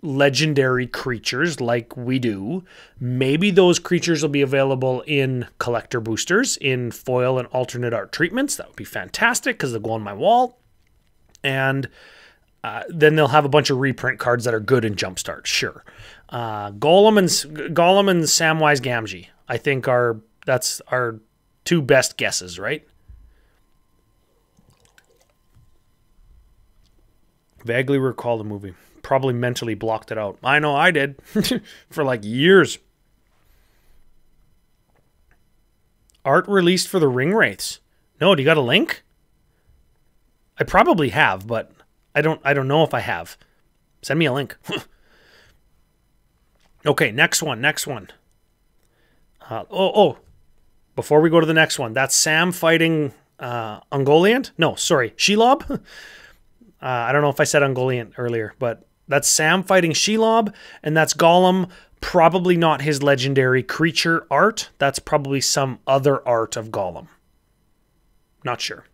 legendary creatures like we do. Maybe those creatures will be available in collector boosters, in foil and alternate art treatments. That would be fantastic because they'll go on my wall. And then they'll have a bunch of reprint cards that are good in Jumpstart, sure. Golem and Samwise Gamgee, I think that's our two best guesses, right? Vaguely recall the movie. Probably mentally blocked it out. I know I did for like years. Art released for the Ring Wraiths. No, do you got a link? I probably have, but I don't know if I have. Send me a link. Okay, next one. Before we go to the next one, that's Sam fighting Ungoliant. No, sorry, Shelob. I don't know if I said Ungoliant earlier, but that's Sam fighting Shelob, and that's Gollum. Probably not his legendary creature art. That's probably some other art of Gollum. Not sure.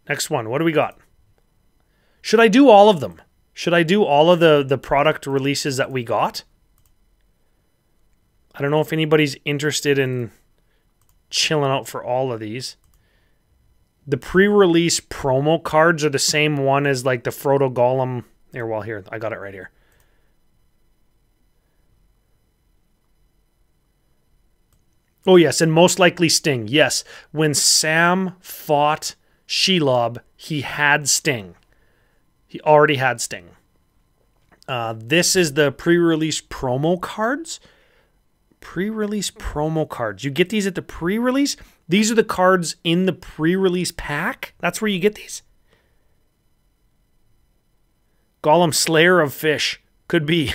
Next one. What do we got? Should I do all of them? Should I do all of the product releases that we got? I don't know if anybody's interested in chilling out for all of these. The pre-release promo cards are the same one as like the Frodo Gollum. Here, I got it right here. Oh yes, and most likely Sting. Yes, when Sam fought Shelob, he had Sting. He already had Sting. This is the pre-release promo cards. Pre-release promo cards. You get these at the pre-release. These are the cards in the pre-release pack. That's where you get these. Gollum Slayer of Fish. Could be.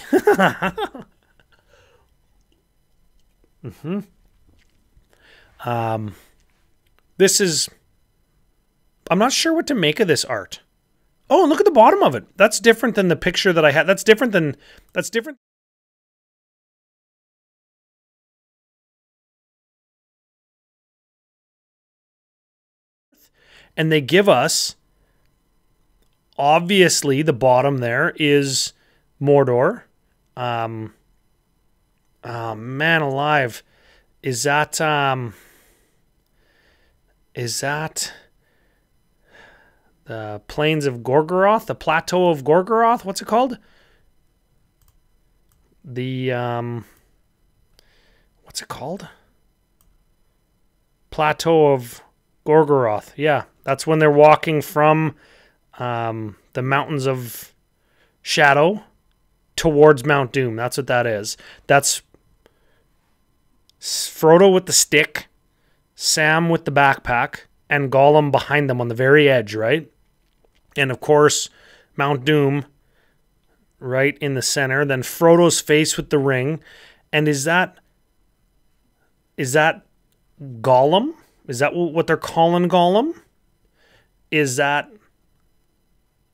This is... I'm not sure what to make of this art. Oh, and look at the bottom of it. That's different than the picture that I had. That's different. And they give us, obviously, the bottom there is Mordor. Oh, man alive. Is that the Plains of Gorgoroth? The Plateau of Gorgoroth? What's it called? What's it called? Plateau of Gorgoroth. Yeah, that's when they're walking from the Mountains of Shadow towards Mount Doom. That's what that is. That's Frodo with the stick, Sam with the backpack, and Gollum behind them on the very edge, right? And of course, Mount Doom right in the center. Then Frodo's face with the ring. And is that Gollum? Is that what they're calling Gollum? Is that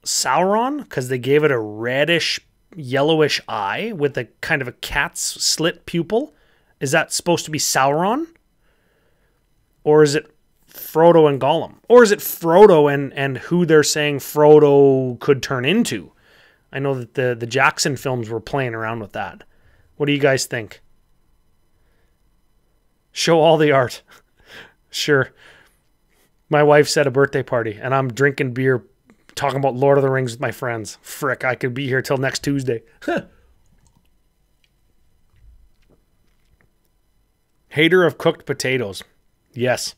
Sauron? Because they gave it a reddish yellowish eye with a kind of a cat's slit pupil? Is that supposed to be Sauron? Or is it Frodo and Gollum? Or is it Frodo and who they're saying Frodo could turn into? I know that the Jackson films were playing around with that. What do you guys think? Show all the art. Sure. My wife said a birthday party, and I'm drinking beer, talking about Lord of the Rings with my friends. Frick, I could be here till next Tuesday. Hater of cooked potatoes. Yes.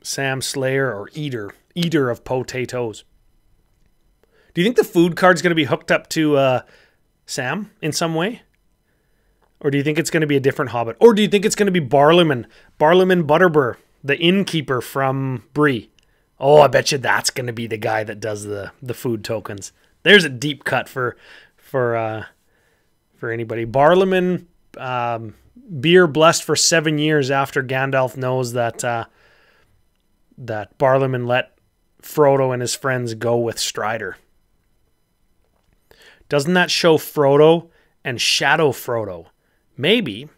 Sam Slayer or Eater of potatoes. Do you think the food card's going to be hooked up to Sam in some way? Or do you think it's going to be a different hobbit? Or do you think it's going to be Barliman Butterbur, the innkeeper from Bree? Oh, I bet you that's going to be the guy that does the food tokens. There's a deep cut for anybody. Barliman, beer blessed for 7 years after Gandalf knows that that Barliman let Frodo and his friends go with Strider. Doesn't that show Frodo and Shadow Frodo? Maybe,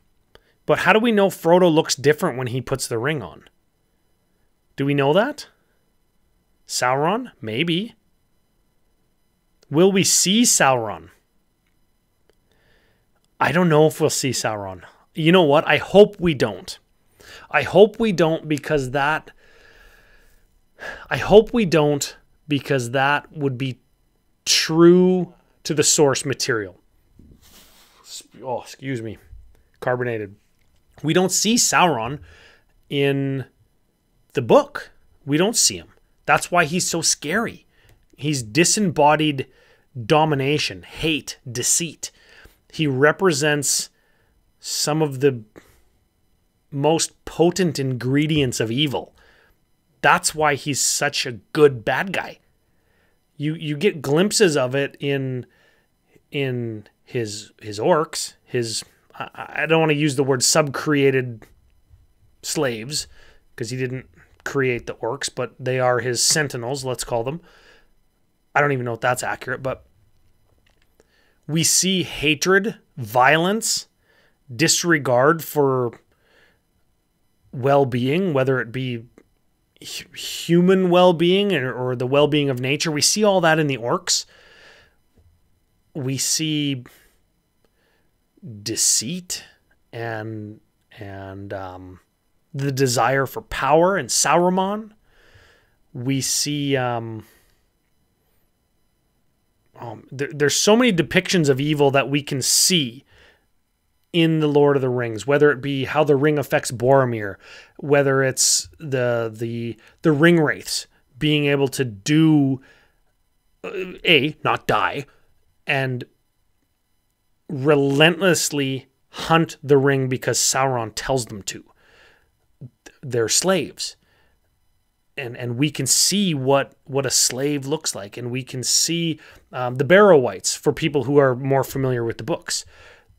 but how do we know Frodo looks different when he puts the ring on? Do we know that? Sauron? Maybe. Will we see Sauron? I don't know if we'll see Sauron. You know what? I hope we don't. I hope we don't because that would be true to the source material. Oh, excuse me. Carbonated. We don't see Sauron in the book. We don't see him. That's why he's so scary. He's disembodied domination, hate, deceit. He represents some of the most potent ingredients of evil. That's why he's such a good bad guy. You get glimpses of it in his orcs, I don't want to use the word subcreated slaves because he didn't create the orcs, but they are his sentinels, let's call them. I don't even know if that's accurate, but we see hatred, violence, disregard for well-being, whether it be human well-being or the well-being of nature. We see all that in the orcs. We see deceit and the desire for power in Sauron. We see there's so many depictions of evil that we can see in the Lord of the Rings, whether it be how the ring affects Boromir, whether it's the ring wraiths being able to do not die, and relentlessly hunt the ring because Sauron tells them to. They're slaves. And we can see what a slave looks like. And we can see the Barrow Wights, for people who are more familiar with the books.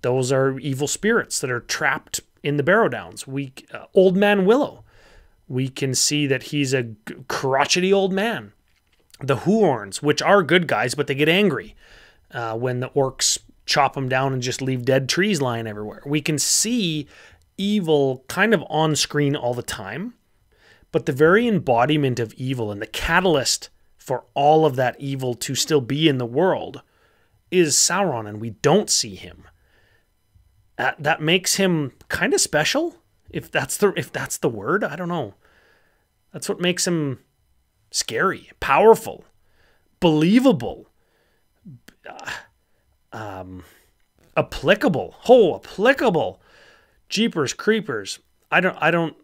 Those are evil spirits that are trapped in the Barrow Downs. Old Man Willow, we can see that he's a crotchety old man. The Huorns, which are good guys, but they get angry when the orcs chop them down and just leave dead trees lying everywhere. We can see evil kind of on screen all the time, but the very embodiment of evil and the catalyst for all of that evil to still be in the world is Sauron, and we don't see him. That makes him kind of special, if that's the word. I don't know. That's what makes him scary, powerful, believable, applicable. Applicable. Jeepers creepers. I don't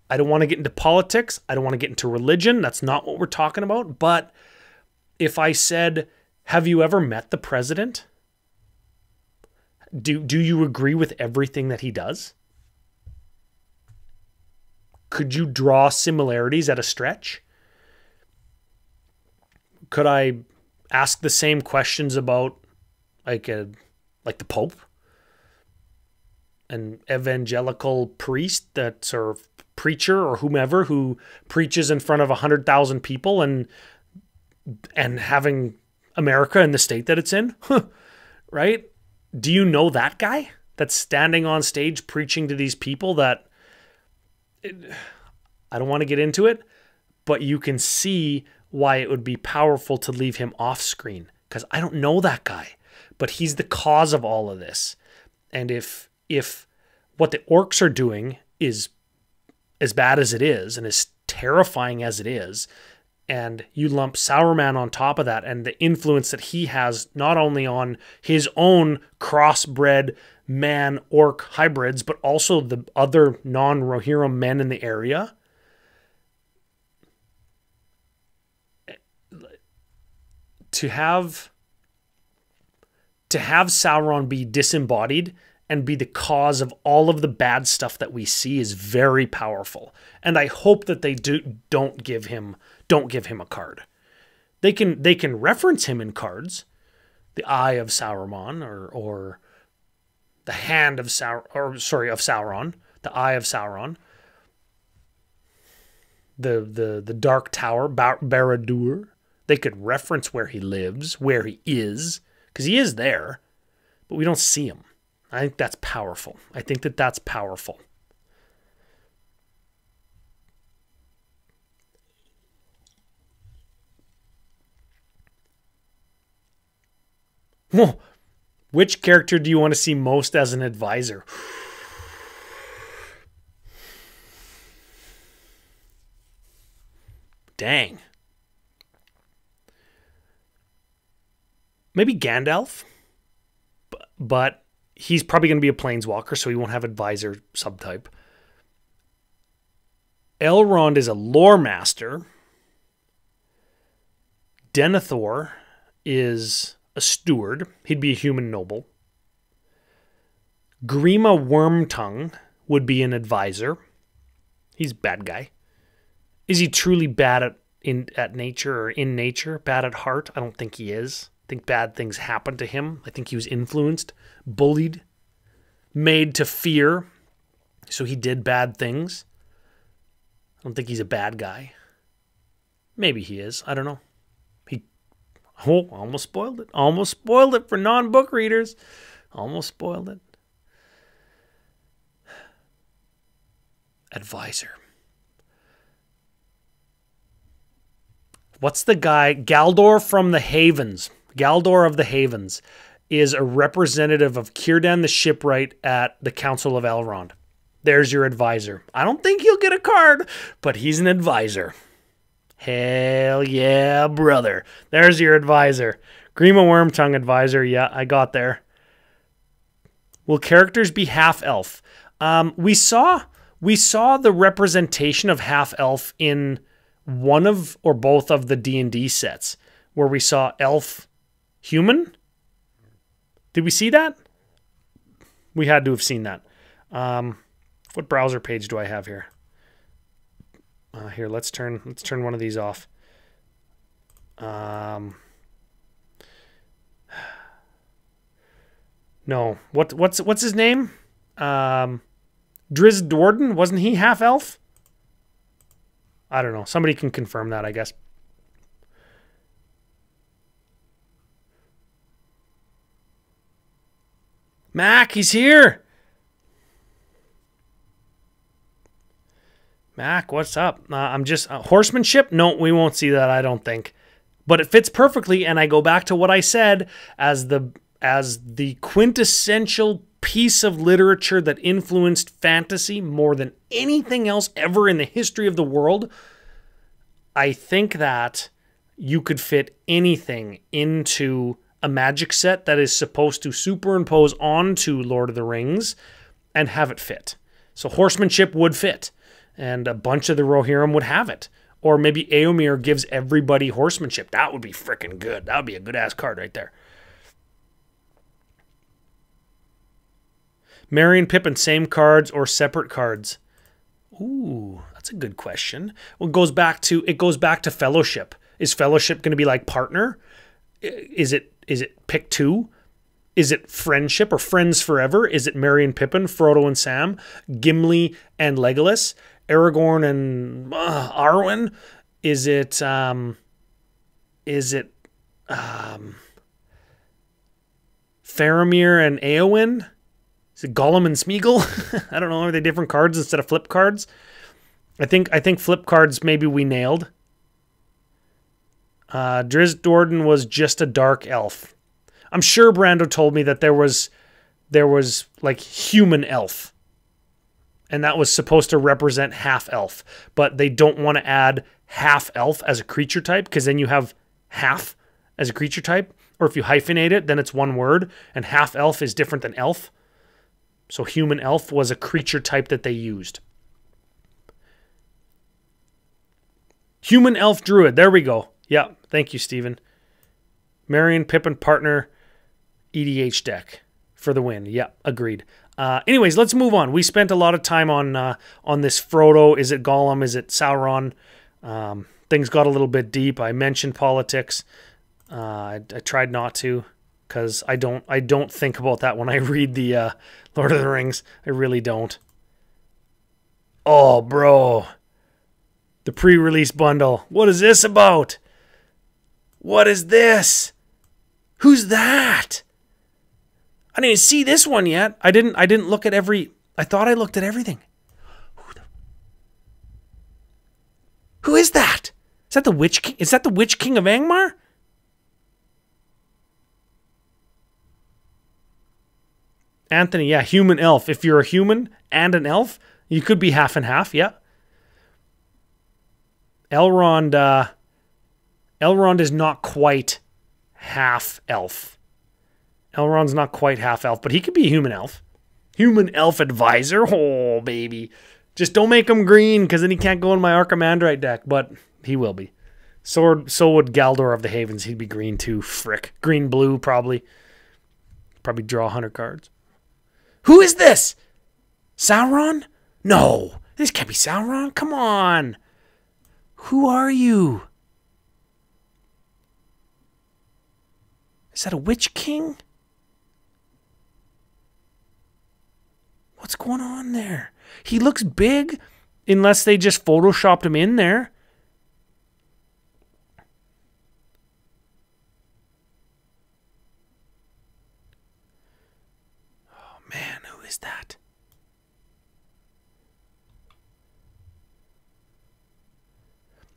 want to get into politics. I don't want to get into religion. That's not what we're talking about. But if I said, have you ever met the president? Do you agree with everything that he does? Could you draw similarities at a stretch? Could I ask the same questions about like the Pope? An evangelical priest that's or preacher or whomever who preaches in front of 100,000 people and having America and the state that it's in, right? Do you know that guy that's standing on stage preaching to these people that I don't want to get into it, but you can see why it would be powerful to leave him off screen, because I don't know that guy, but he's the cause of all of this. And if what the orcs are doing is as bad as it is and as terrifying as it is, and you lump Sauron on top of that and the influence that he has not only on his own crossbred man-orc hybrids, but also the other non-Rohirrim men in the area, to have Sauron be disembodied and be the cause of all of the bad stuff that we see is very powerful. And I hope that they don't give him a card. They can reference him in cards, the Eye of Sauron or the Hand of Sauron, the Eye of Sauron, the Dark Tower, Barad-dûr. They could reference where he lives, where he is, because he is there, but we don't see him. I think that's powerful. I think that that's powerful. Whoa. Which character do you want to see most as an advisor? Dang. Maybe Gandalf, but he's probably going to be a planeswalker, so he won't have advisor subtype. Elrond is a lore master. Denethor is a steward. He'd be a human noble. Grima Wormtongue would be an advisor. He's a bad guy. Is he truly bad at nature or in nature? Bad at heart? I don't think he is. I think bad things happened to him. I think he was influenced, bullied, made to fear. So he did bad things. I don't think he's a bad guy. Maybe he is. I don't know. Almost spoiled it. Almost spoiled it for non-book readers. Almost spoiled it. Advisor. What's the guy? Galdor from the Havens. Galdor of the Havens is a representative of Círdan the Shipwright at the Council of Elrond. There's your advisor. I don't think he'll get a card, but he's an advisor. Hell yeah, brother. There's your advisor. Grima Wormtongue advisor. Yeah, I got there. Will characters be half-elf? We saw the representation of half-elf in one of or both of the D&D sets, where we saw elf human. Did we see that? We had to have seen that. What browser page do I have here? Here, let's turn one of these off. No, what's his name? Driz Dorden, wasn't he half elf? I don't know. Somebody can confirm that, I guess. Mac, he's here. Mac, what's up? I'm just horsemanship. No, we won't see that, I don't think. But it fits perfectly, and I go back to what I said as the quintessential piece of literature that influenced fantasy more than anything else ever in the history of the world. I think that you could fit anything into a magic set that is supposed to superimpose onto Lord of the Rings and have it fit. So horsemanship would fit, and a bunch of the Rohirrim would have it. Or maybe Éomer gives everybody horsemanship. That would be freaking good. That would be a good-ass card right there. Merry and Pippin, same cards or separate cards? Ooh, that's a good question. Well, it goes back to Fellowship. Is Fellowship going to be like partner? Is it pick two? Is it friendship or friends forever? Is it Merry and Pippin, Frodo and Sam, Gimli and Legolas, Aragorn and Arwen? Is it Faramir and Eowyn. Is it Gollum and Smeagol? I don't know. Are they different cards instead of flip cards? I think flip cards maybe we nailed. Driz Dorden was just a dark elf. I'm sure Brando told me that there was like human elf. And that was supposed to represent half elf. But they don't want to add half elf as a creature type, because then you have half as a creature type. Or if you hyphenate it, then it's one word. And half elf is different than elf. So human elf was a creature type that they used. Human elf druid. There we go. Yeah. Thank you, Steven. Marion Pippin partner EDH deck for the win. Yeah, agreed. Anyways, let's move on. We spent a lot of time on this Frodo. Is it Gollum? Is it Sauron? Things got a little bit deep. I mentioned politics. I tried not to, because I don't think about that when I read the Lord of the Rings. I really don't. Oh, bro. The pre-release bundle. What is this about? What is this? Who's that? I didn't even see this one yet. I didn't look at every... I thought I looked at everything. Who is that? Is that the Witch King? Is that the Witch King of Angmar? Anthony, yeah, human elf. If you're a human and an elf, you could be half and half, yeah. Elrond is not quite half elf. Elrond's not quite half elf, but he could be a human elf. Human elf advisor. Oh, baby. Just don't make him green, because then he can't go in my Archimandrite deck, but he will be. So would Galdor of the Havens. He'd be green too. Frick. Green-blue, probably. Probably draw 100 cards. Who is this? Sauron? No. This can't be Sauron. Come on. Who are you? Is that a Witch King? What's going on there? He looks big, unless they just photoshopped him in there. Oh man, who is that?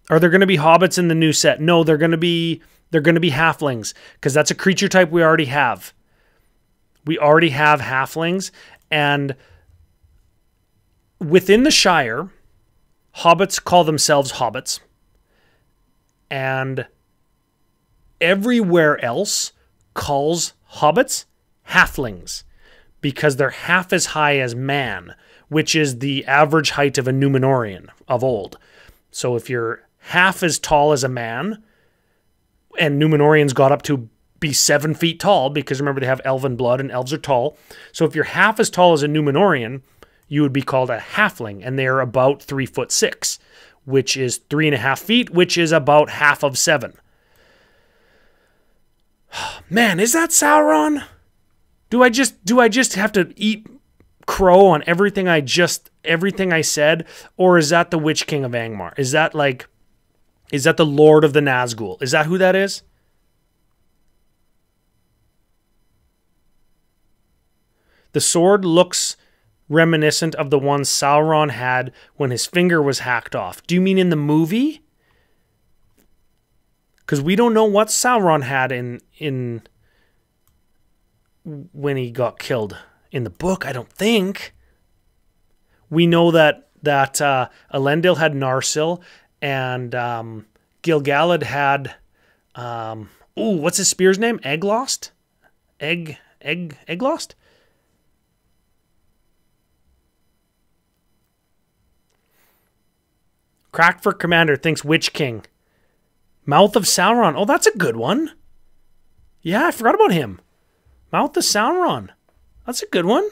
Are there going to be hobbits in the new set? No, they're going to be halflings, because that's a creature type we already have. We already have halflings, and within the Shire, hobbits call themselves hobbits, and everywhere else calls hobbits halflings, because they're half as high as man, which is the average height of a Númenórean of old. So if you're half as tall as a man, and Númenóreans got up to be 7 feet tall, because remember they have elven blood and elves are tall. So if you're half as tall as a Númenórean, you would be called a halfling, and they're about 3'6", which is 3.5 feet, which is about half of 7. Man, is that Sauron? Do I just have to eat crow on everything I said, or is that the Witch King of Angmar? Is that the Lord of the Nazgul? Is that who that is? The sword looks reminiscent of the one Sauron had when his finger was hacked off. Do you mean in the movie? Because we don't know what Sauron had in when he got killed. In the book, I don't think. We know that Elendil had Narsil, and Gil-galad had what's his spear's name? Egglost? Egglost? Crackford Commander thinks Witch King. Mouth of Sauron. Oh, that's a good one. Yeah, I forgot about him. Mouth of Sauron. That's a good one.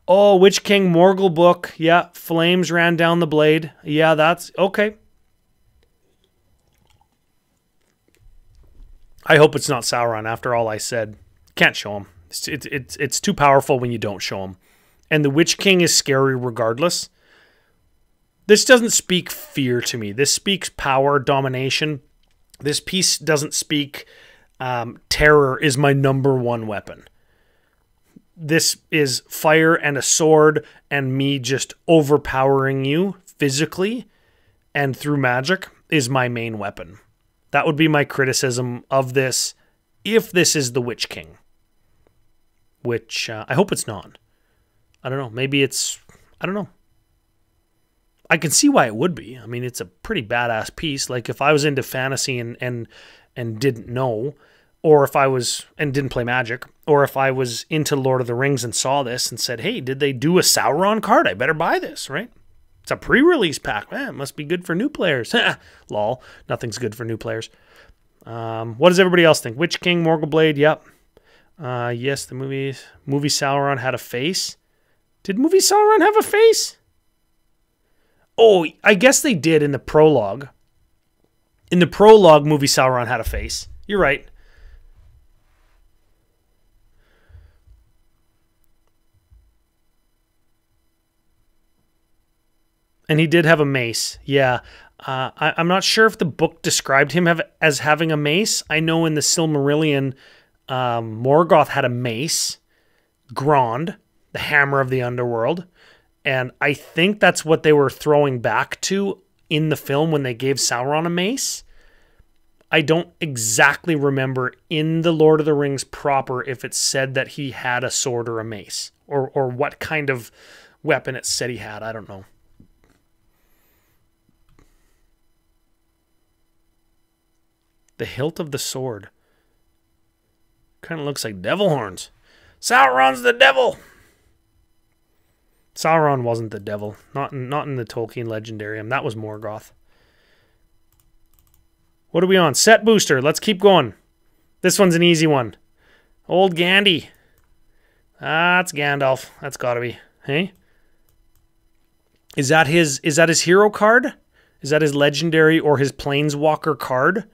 Oh, Witch King Morgul book. Yeah, flames ran down the blade. Yeah, that's okay. I hope it's not Sauron after all I said. Can't show him. It's too powerful when you don't show him. And the Witch King is scary regardless. This doesn't speak fear to me. This speaks power, domination. This piece doesn't speak terror is my number one weapon. This is fire and a sword and me just overpowering you physically and through magic is my main weapon. That would be my criticism of this if this is the Witch King. Which I hope it's not. I don't know. Maybe it's... I don't know. I can see why it would be. I mean, it's a pretty badass piece. Like, if I was into fantasy and didn't know, or if I was... and didn't play Magic, or if I was into Lord of the Rings and saw this and said, hey, did they do a Sauron card? I better buy this, right? It's a pre-release pack. Man, it must be good for new players. Lol. Nothing's good for new players. What does everybody else think? Witch King, Morgleblade, yep. Yes, the movie Sauron had a face. Did movie Sauron have a face? Oh, I guess they did in the prologue. In the prologue, movie Sauron had a face. You're right. And he did have a mace. Yeah. I'm not sure if the book described him as having a mace. I know in the Silmarillion, Morgoth had a mace. Grond, the hammer of the underworld. And I think that's what they were throwing back to in the film when they gave Sauron a mace. I don't exactly remember in the Lord of the Rings proper if it said that he had a sword or a mace. Or what kind of weapon it said he had. I don't know. The hilt of the sword. Kind of looks like devil horns. Sauron's the devil! Sauron wasn't the devil. Not in the Tolkien Legendarium. That was Morgoth. What are we on? Set booster. Let's keep going. This one's an easy one. Old Gandhi. That's Gandalf. That's gotta be. Hey? Is that his hero card? Is that his legendary or his planeswalker card?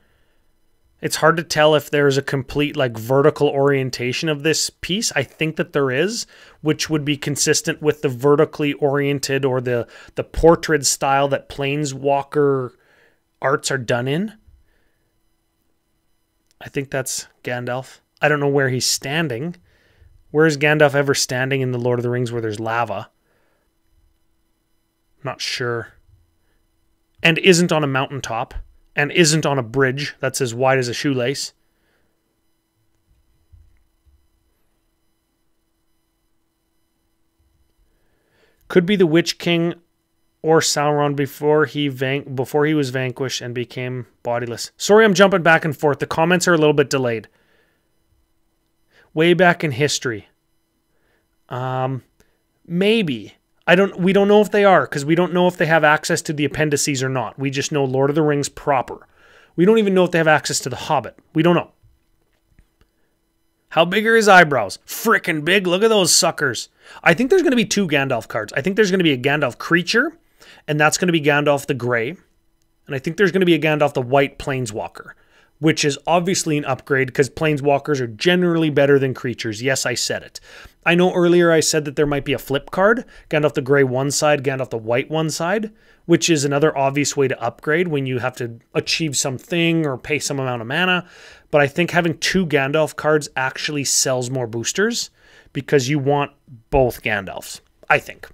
It's hard to tell if there's a complete like vertical orientation of this piece. I think that there is, which would be consistent with the vertically oriented or the portrait style that Planeswalker arts are done in. I think that's Gandalf. I don't know where he's standing. Where is Gandalf ever standing in the Lord of the Rings where there's lava? Not sure. And isn't on a mountaintop. And isn't on a bridge that's as wide as a shoelace. Could be the Witch King or Sauron before he was vanquished and became bodiless. Sorry, I'm jumping back and forth. The comments are a little bit delayed. Way back in history. Maybe. We don't know if they are, because we don't know if they have access to the appendices or not. We just know Lord of the Rings proper. We don't even know if they have access to the Hobbit. We don't know. How big are his eyebrows? Frickin' big. Look at those suckers. I think there's going to be 2 Gandalf cards. I think there's going to be a Gandalf creature, and that's going to be Gandalf the Grey. And I think there's going to be a Gandalf the White Planeswalker, which is obviously an upgrade because Planeswalkers are generally better than creatures. Yes, I said it. I know earlier I said that there might be a flip card, Gandalf the Grey one side, Gandalf the White one side, which is another obvious way to upgrade when you have to achieve something or pay some amount of mana. But I think having 2 Gandalf cards actually sells more boosters because you want both Gandalfs, I think.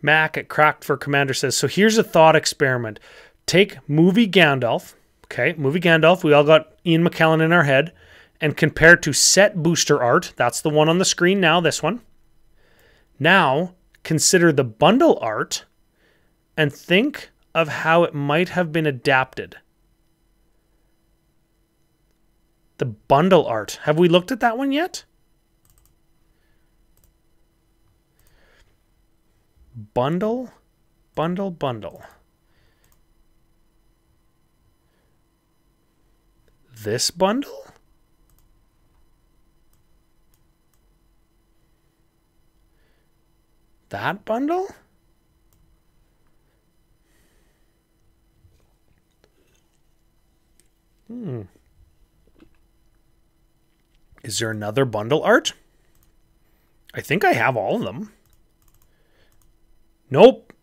Mac at Cracked for Commander says, so here's a thought experiment. Take movie Gandalf, okay, movie Gandalf, we all got Ian McKellen in our head, and compare to set booster art, that's the one on the screen now, this one. Now, consider the bundle art, and think of how it might have been adapted. The bundle art. Have we looked at that one yet? Bundle. This bundle? That bundle? Is there another bundle art? I think I have all of them. Nope.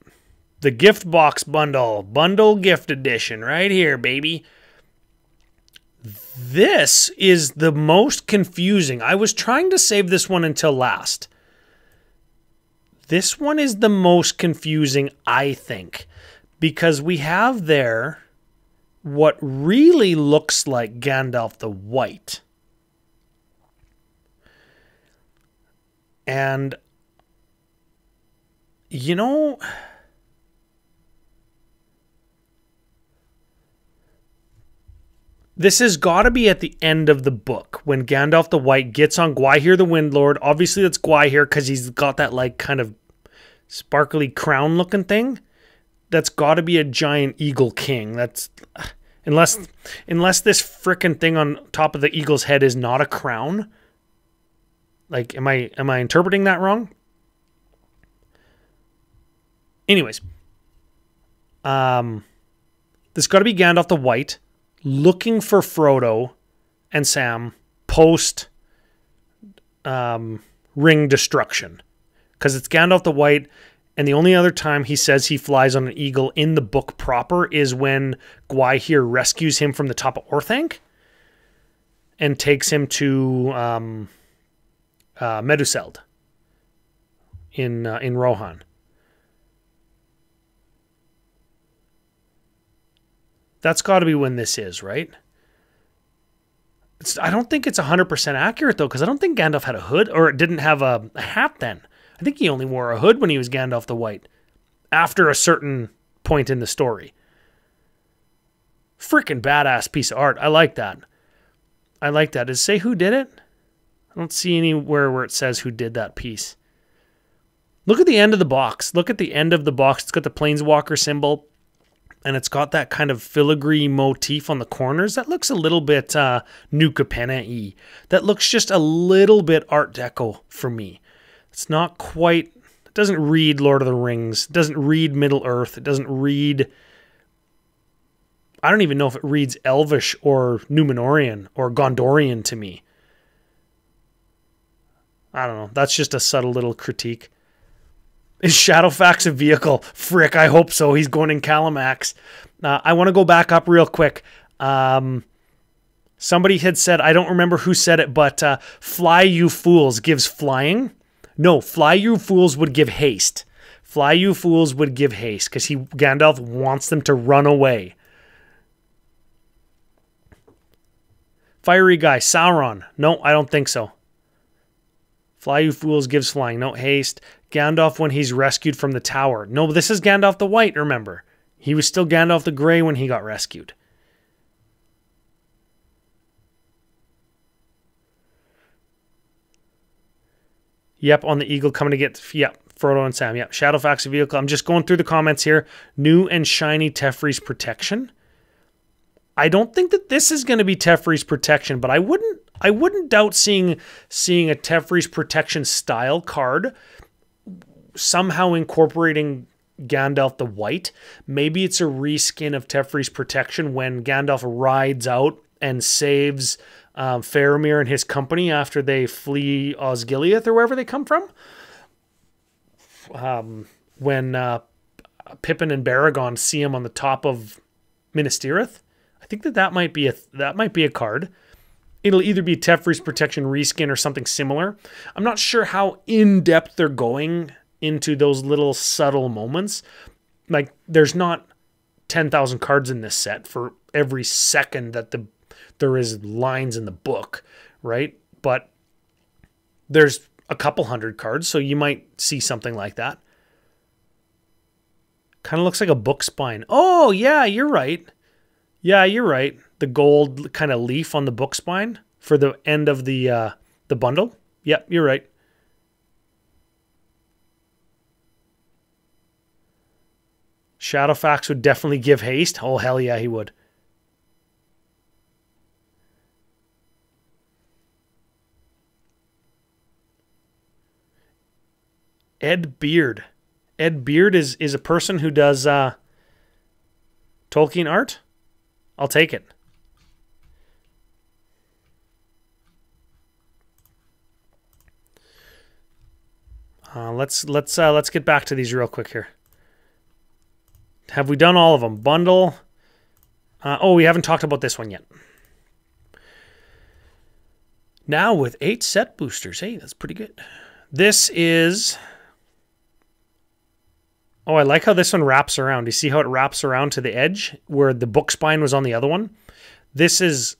The gift box bundle. Bundle gift edition right here, baby. This is the most confusing. I was trying to save this one until last. This one is the most confusing, I think, because we have there what really looks like Gandalf the White. And, you know, this has got to be at the end of the book when Gandalf the White gets on Gwaihir the Windlord. Obviously, that's Gwaihir because he's got that like kind of sparkly crown looking thing. That's got to be a giant eagle king. That's unless this frickin' thing on top of the eagle's head is not a crown. Like, am I interpreting that wrong? Anyways, this got to be Gandalf the White looking for Frodo and Sam post ring destruction, because it's Gandalf the White, and the only other time he says he flies on an eagle in the book proper is when Gwaihir rescues him from the top of Orthanc and takes him to Meduseld in Rohan. That's got to be when this is, right? I don't think it's 100% accurate, though, because I don't think Gandalf had a hood, or didn't have a hat then. I think he only wore a hood when he was Gandalf the White, after a certain point in the story. Freaking badass piece of art. I like that. I like that. Does it say who did it? I don't see anywhere where it says who did that piece. Look at the end of the box. Look at the end of the box. It's got the Planeswalker symbol, and it's got that kind of filigree motif on the corners. That looks a little bit New Capenna-y. That looks just a little bit Art Deco for me. It's not quite... It doesn't read Lord of the Rings. It doesn't read Middle-earth. It doesn't read... I don't even know if it reads Elvish or Númenórean or Gondorian to me. I don't know. That's just a subtle little critique. Is Shadowfax a vehicle? Frick, I hope so. He's going in Calamax. I want to go back up real quick. Somebody had said, I don't remember who said it, but Fly You Fools gives flying. No, Fly You Fools would give haste. Fly You Fools would give haste because Gandalf wants them to run away. Fiery guy, Sauron. No, I don't think so. Fly You Fools gives flying. No, haste. Gandalf when he's rescued from the tower. No, this is Gandalf the White, remember. He was still Gandalf the Grey when he got rescued. Yep, on the eagle coming to get... Yep, Frodo and Sam. Yep, Shadowfax vehicle. I'm just going through the comments here. New and shiny Teferi's protection. I don't think that this is going to be Teferi's protection, but I wouldn't doubt seeing a Teferi's protection style card somehow incorporating Gandalf the White. Maybe it's a reskin of Teferi's protection when Gandalf rides out and saves Faramir and his company after they flee Osgiliath or wherever they come from. When Pippin and Baragon see him on the top of Minas Tirith. I think that might be a card. It'll either be Teferi's protection reskin or something similar. I'm not sure how in-depth they're going into those little subtle moments. Like, there's not 10,000 cards in this set for every second that there is lines in the book, right? But there's a couple hundred cards, so you might see something like that. Kind of looks like a book spine. Oh, yeah, you're right. Yeah, you're right. The gold kind of leaf on the book spine for the end of the bundle. Yep, you're right. Shadowfax would definitely give haste. Oh, hell yeah, he would. Ed Beard. Ed Beard is a person who does Tolkien art. I'll take it. Let's get back to these real quick here. Have we done all of them? Bundle. Oh, we haven't talked about this one yet. Now with 8 set boosters. Hey, that's pretty good. This is... Oh, I like how this one wraps around. You see how it wraps around to the edge where the book spine was on the other one? This is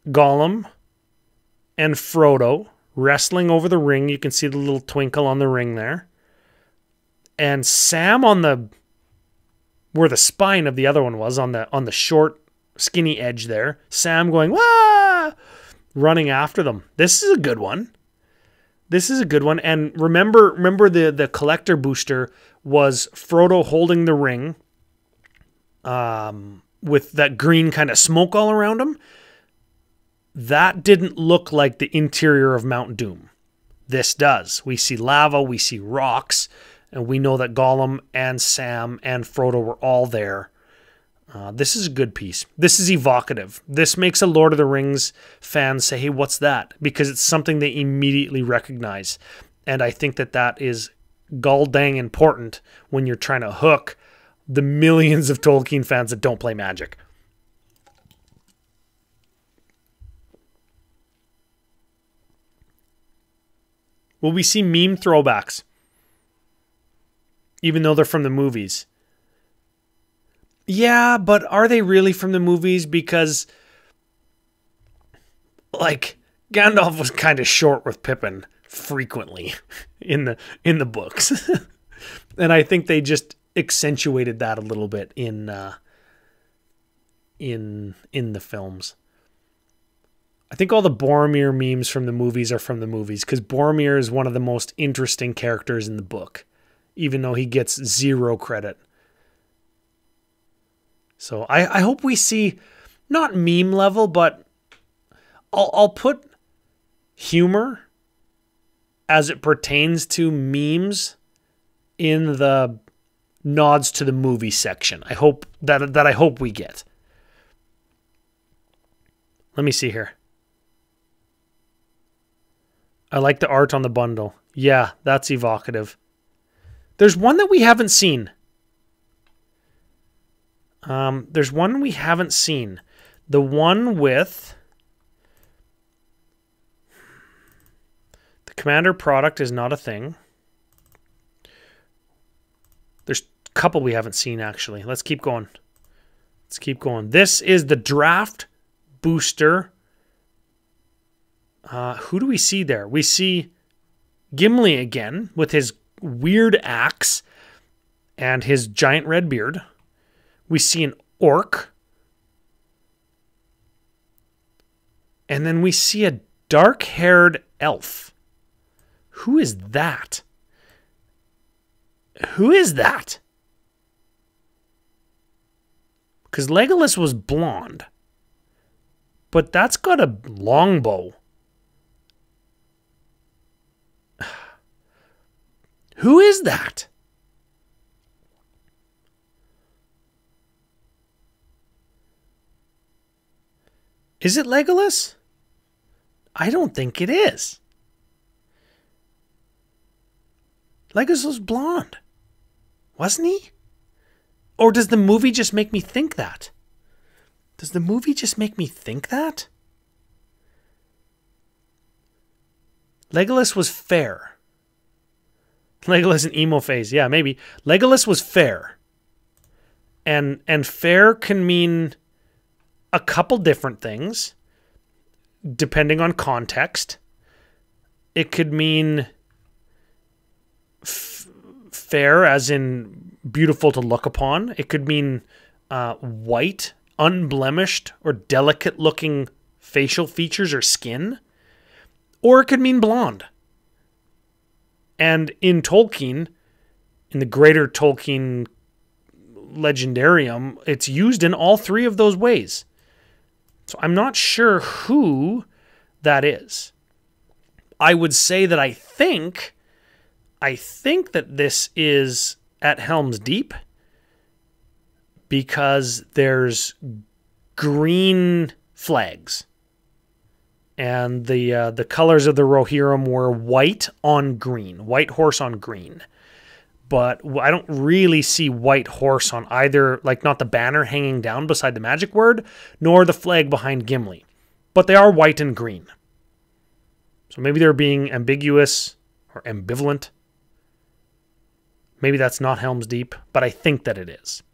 Gollum and Frodo wrestling over the ring. You can see the little twinkle on the ring there. And Sam on the... where the spine of the other one was, on the short, skinny edge there. Sam going, wah! Running after them. This is a good one. This is a good one. And remember the collector booster was Frodo holding the ring with that green kind of smoke all around him. That didn't look like the interior of Mount Doom. This does. We see lava, we see rocks, and we know that Gollum and Sam and Frodo were all there. This is a good piece. This is evocative. This makes a Lord of the Rings fan say, hey, what's that? Because it's something they immediately recognize. And I think that is gall dang important when you're trying to hook the millions of Tolkien fans that don't play Magic. Will we see meme throwbacks? Even though they're from the movies. Yeah, but are they really from the movies? Because, like, Gandalf was kind of short with Pippin frequently in the books. And I think they just accentuated that a little bit in the films. I think all the Boromir memes from the movies are from the movies, because Boromir is one of the most interesting characters in the book, even though he gets 0 credit. So I hope we see, not meme level, but I'll put humor as it pertains to memes in the nods to the movie section. I hope that I hope we get. Let me see here. I like the art on the bundle. Yeah, that's evocative. There's one that we haven't seen. There's one we haven't seen. The one with... the Commander product is not a thing. There's a couple we haven't seen, actually. Let's keep going. Let's keep going. This is the draft booster. Who do we see there? We see Gimli again with his weird axe and his giant red beard. We see an orc. And then we see a dark-haired elf. Who is that? Who is that? Because Legolas was blonde. But that's got a longbow. Who is that? Is it Legolas? I don't think it is. Legolas was blonde, wasn't he? Or does the movie just make me think that? Does the movie just make me think that? Legolas was fair. Legolas in emo phase. Yeah, maybe. Legolas was fair. And fair can mean a couple different things, depending on context. It could mean fair as in beautiful to look upon. It could mean white, unblemished, or delicate-looking facial features or skin. Or it could mean blonde. And in Tolkien, in the greater Tolkien legendarium, it's used in all three of those ways. So I'm not sure who that is. I would say that I think I think that this is at Helm's Deep because there's green flags. And the colors of the Rohirrim were white on green. White horse on green. But I don't really see white horse on either, like not the banner hanging down beside the magic word, nor the flag behind Gimli. But they are white and green. So maybe they're being ambiguous or ambivalent. Maybe that's not Helm's Deep, but I think that it is.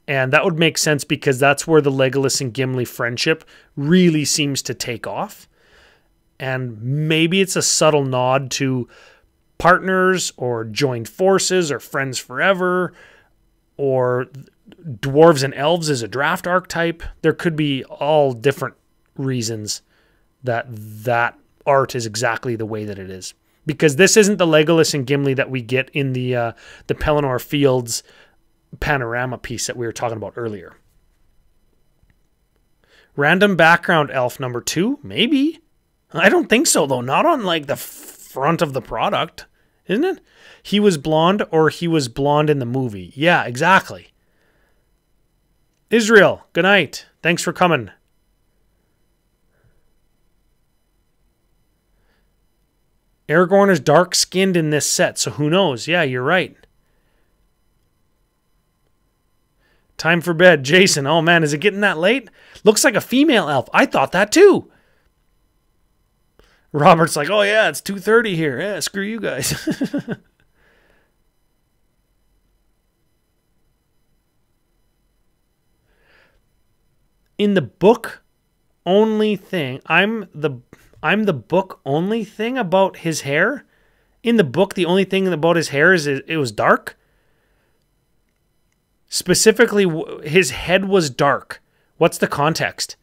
And that would make sense because that's where the Legolas and Gimli friendship really seems to take off. And maybe it's a subtle nod to partners or joined forces or friends forever or dwarves and elves as a draft archetype. There could be all different reasons that art is exactly the way that it is. Because this isn't the Legolas and Gimli that we get in the Pelennor Fields panorama piece that we were talking about earlier. Random background elf number 2? Maybe. I don't think so, though. Not on, like, the front of the product, isn't it? He was blonde or he was blonde in the movie. Yeah, exactly. Israel, good night. Thanks for coming. Aragorn is dark-skinned in this set, so who knows? Yeah, you're right. Time for bed. Jason, oh man, is it getting that late? Looks like a female elf. I thought that too. Robert's like, oh yeah, it's 2:30 here. Yeah, screw you guys. In the book only thing, I'm the book only thing about his hair. In the book, the only thing about his hair is it was dark. Specifically, his head was dark. What's the context?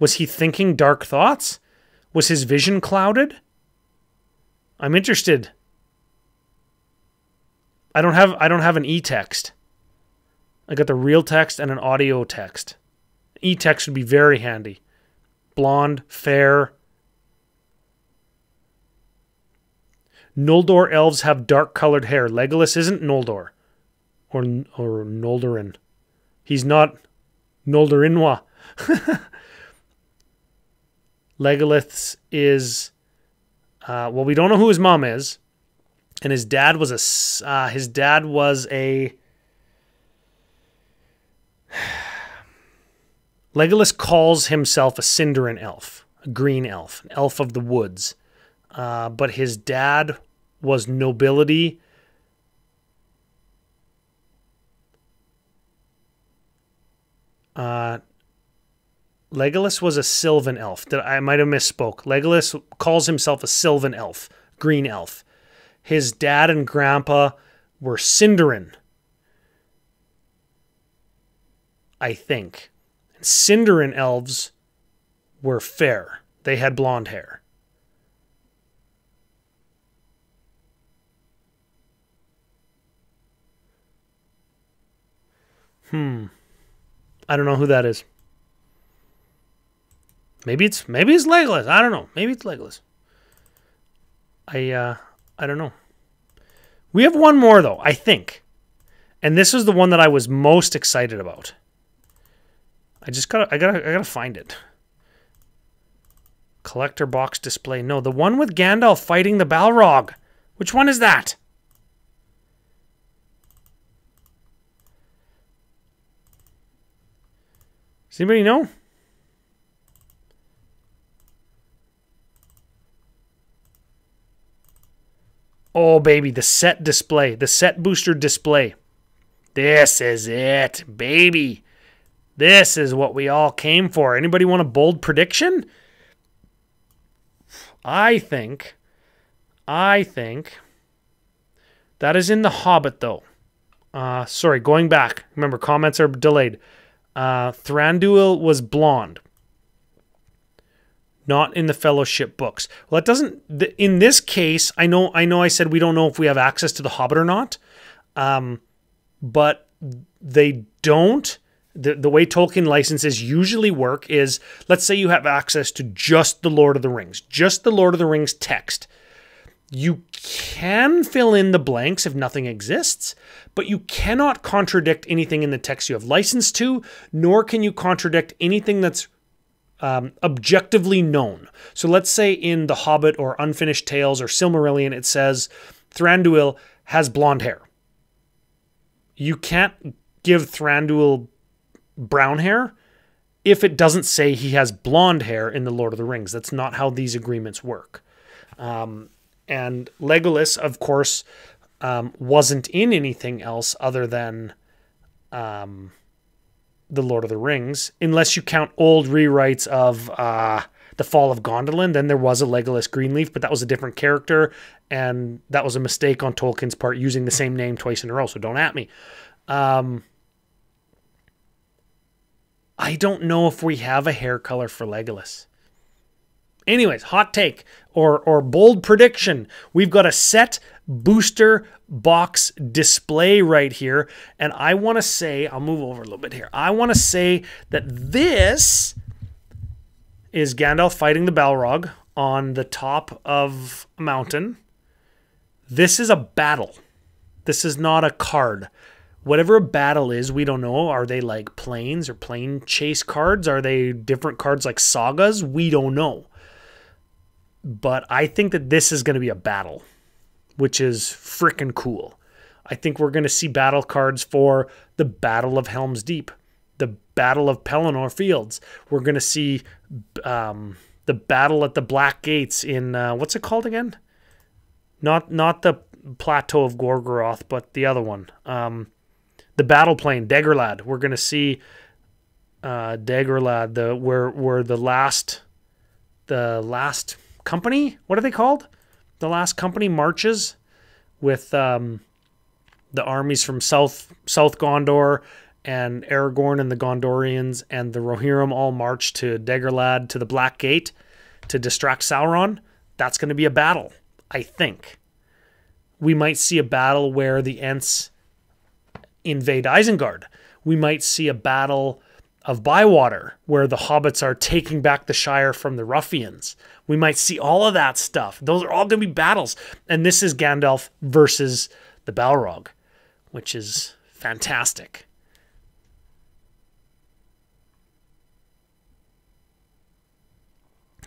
Was he thinking dark thoughts? Was his vision clouded? I'm interested. I don't have an e-text. I got the real text and an audio text. E-text would be very handy. Blonde, fair. Noldor elves have dark-colored hair. Legolas isn't Noldor. Or Noldorin. He's not Noldorinwa. Legolas is... well, we don't know who his mom is. And his dad was a... Legolas calls himself a Sindarin elf. A green elf. An elf of the woods. But his dad was nobility... Legolas was a Sylvan elf. I might have misspoke. Legolas calls himself a Sylvan elf, green elf. His dad and grandpa were Sindarin, I think. Sindarin elves were fair. They had blonde hair. I don't know who that is. Maybe it's Legolas. I don't know. Maybe it's Legolas. I don't know. We have one more though, I think. And this is the one that I was most excited about. I gotta find it. Collector box display. No, the one with Gandalf fighting the Balrog. Which one is that? Does anybody know? Oh, baby, the set display. The set booster display. This is it, baby. This is what we all came for. Anybody want a bold prediction? I think that is in The Hobbit, though. Sorry, going back. Remember, comments are delayed. Thranduil was blonde. Not in the Fellowship books. Well, it doesn't... In this case, I know I said we don't know if we have access to The Hobbit or not. But they don't... The way Tolkien licenses usually work is, let's say you have access to just the Lord of the Rings. Just the Lord of the Rings text. You can fill in the blanks if nothing exists, but you cannot contradict anything in the text you have license to, nor can you contradict anything that's objectively known. So let's say in The Hobbit or Unfinished Tales or Silmarillion, it says Thranduil has blonde hair. You can't give Thranduil brown hair if it doesn't say he has blonde hair in The Lord of the Rings. That's not how these agreements work. And Legolas, of course, wasn't in anything else other than The Lord of the Rings, unless you count old rewrites of The Fall of Gondolin. Then there was a Legolas Greenleaf, but that was a different character, and that was a mistake on Tolkien's part using the same name twice in a row, so don't at me. I don't know if we have a hair color for Legolas. Anyways, hot take or bold prediction. We've got a set booster box display right here. And I want to say, I'll move over a little bit here. I want to say that this is Gandalf fighting the Balrog on the top of a mountain. This is a battle. This is not a card. Whatever a battle is, we don't know. Are they like planes or plane chase cards? Are they different cards like sagas? We don't know. But I think that this is going to be a battle, which is freaking cool. I think we're going to see battle cards for the Battle of Helm's Deep, the Battle of Pelennor Fields. We're going to see the battle at the Black Gates in, what's it called again? Not the Plateau of Gorgoroth, but the other one. The battle plane, Dagorlad. We're going to see Dagorlad, where the last company, what are they called? The last company marches with the armies from South Gondor, and Aragorn and the Gondorians and the Rohirrim all march to Dagorlad, to the Black Gate, to distract Sauron. That's going to be a battle, I think. We might see a battle where the Ents invade Isengard. We might see a battle of Bywater, where the hobbits are taking back the Shire from the ruffians. We might see all of that stuff. Those are all going to be battles. And this is Gandalf versus the Balrog, which is fantastic.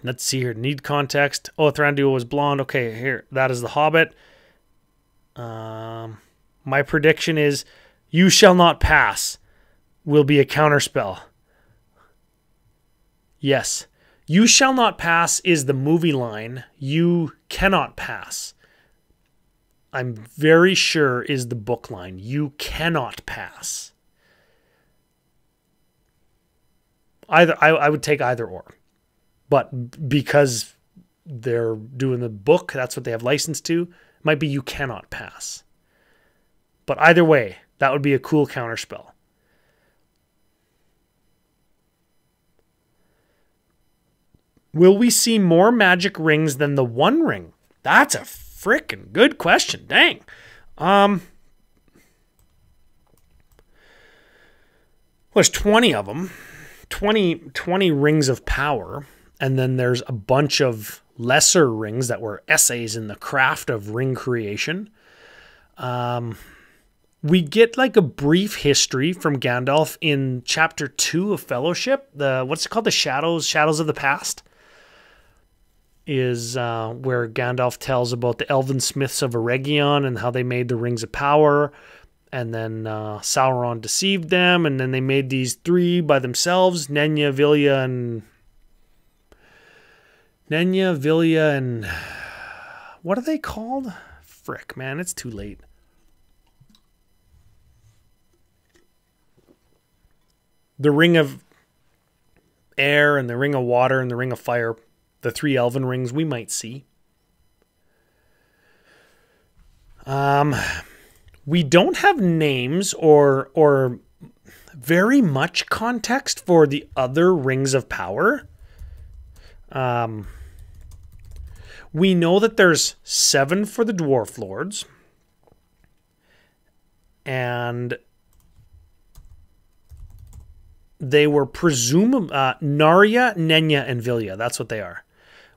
Let's see here. Need context. Oh, Thranduil was blonde. Okay, here. That is the Hobbit. My prediction is "You shall not pass" will be a counterspell. Yes. "You shall not pass" is the movie line. "You cannot pass," I'm very sure, is the book line. "You cannot pass." I would take either or. But because they're doing the book, that's what they have license to, it might be "You cannot pass." But either way, that would be a cool counterspell. Will we see more magic rings than the One Ring? That's a freaking good question. Dang. There's 20 of them. 20 rings of power. And then there's a bunch of lesser rings that were essays in the craft of ring creation. We get like a brief history from Gandalf in chapter 2 of Fellowship. What's it called? The Shadows of the Past. Is where Gandalf tells about the elven smiths of Eregion and how they made the rings of power. And then Sauron deceived them. And then they made these 3 by themselves. Nenya, Vilya, and what are they called? Frick, man, it's too late. The Ring of Air and the Ring of Water and the Ring of Fire. The 3 elven rings we might see. We don't have names or very much context for the other rings of power. We know that there's 7 for the Dwarf Lords. And they were presumably Narya, Nenya, and Vilya. That's what they are.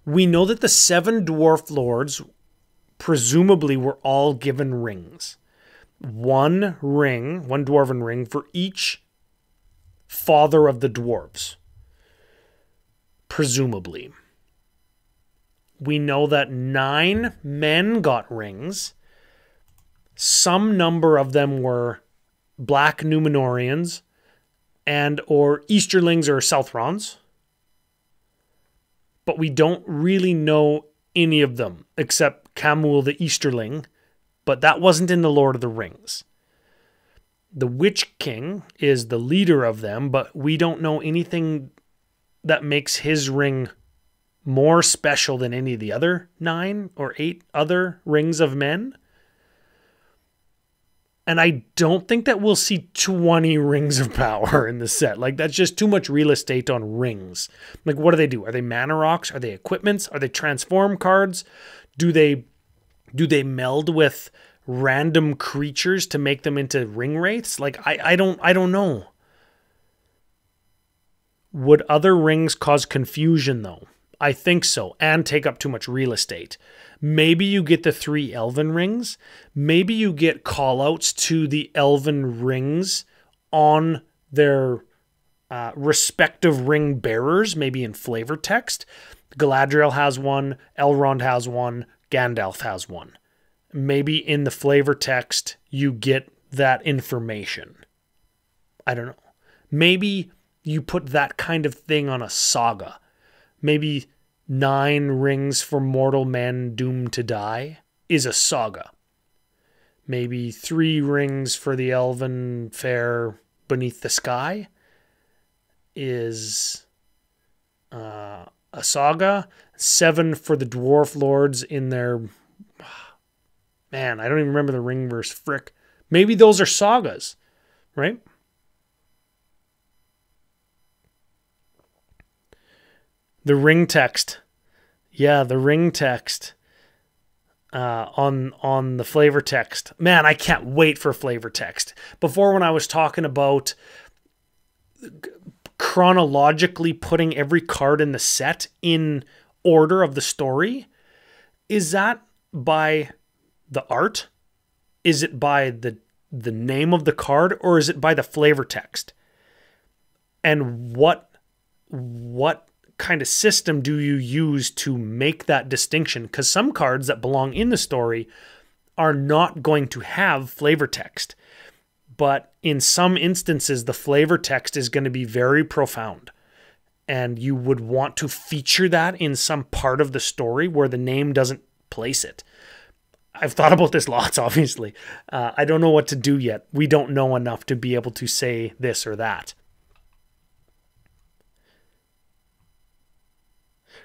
We know that the 7 Dwarf Lords presumably were all given rings. One ring, one dwarven ring for each father of the dwarves. Presumably. We know that 9 men got rings. Some number of them were black Numenorians and or Easterlings or Southrons. But we don't really know any of them except Camul the Easterling, but that wasn't in the Lord of the Rings. The Witch King is the leader of them, but we don't know anything that makes his ring more special than any of the other 9 or 8 other rings of men. And I don't think that we'll see 20 rings of power in the set. Like, that's just too much real estate on rings. Like, what do they do? Are they mana rocks? Are they equipments? Are they transform cards? Do they meld with random creatures to make them into ring wraiths? Like, I don't know. Would other rings cause confusion, though? I think so, and take up too much real estate. Maybe you get the 3 elven rings. Maybe you get callouts to the elven rings on their respective ring bearers, maybe in flavor text. Galadriel has one, Elrond has one, Gandalf has one. Maybe in the flavor text you get that information. I don't know. Maybe you put that kind of thing on a saga. Maybe 9 rings for mortal men doomed to die is a saga. Maybe 3 rings for the elven fair beneath the sky is a saga. 7 for the dwarf lords in their... Man, I don't even remember the ring verse. Frick. Maybe those are sagas, right? The ring text. Yeah, the ring text on the flavor text. Man, I can't wait for flavor text. Before, when I was talking about chronologically putting every card in the set in order of the story, is that by the art? Is it by the name of the card, or is it by the flavor text? And what kind of system do you use to make that distinction? Because some cards that belong in the story are not going to have flavor text. But in some instances, the flavor text is going to be very profound. And you would want to feature that in some part of the story where the name doesn't place it. I've thought about this lots, obviously. I don't know what to do yet. We don't know enough to be able to say this or that.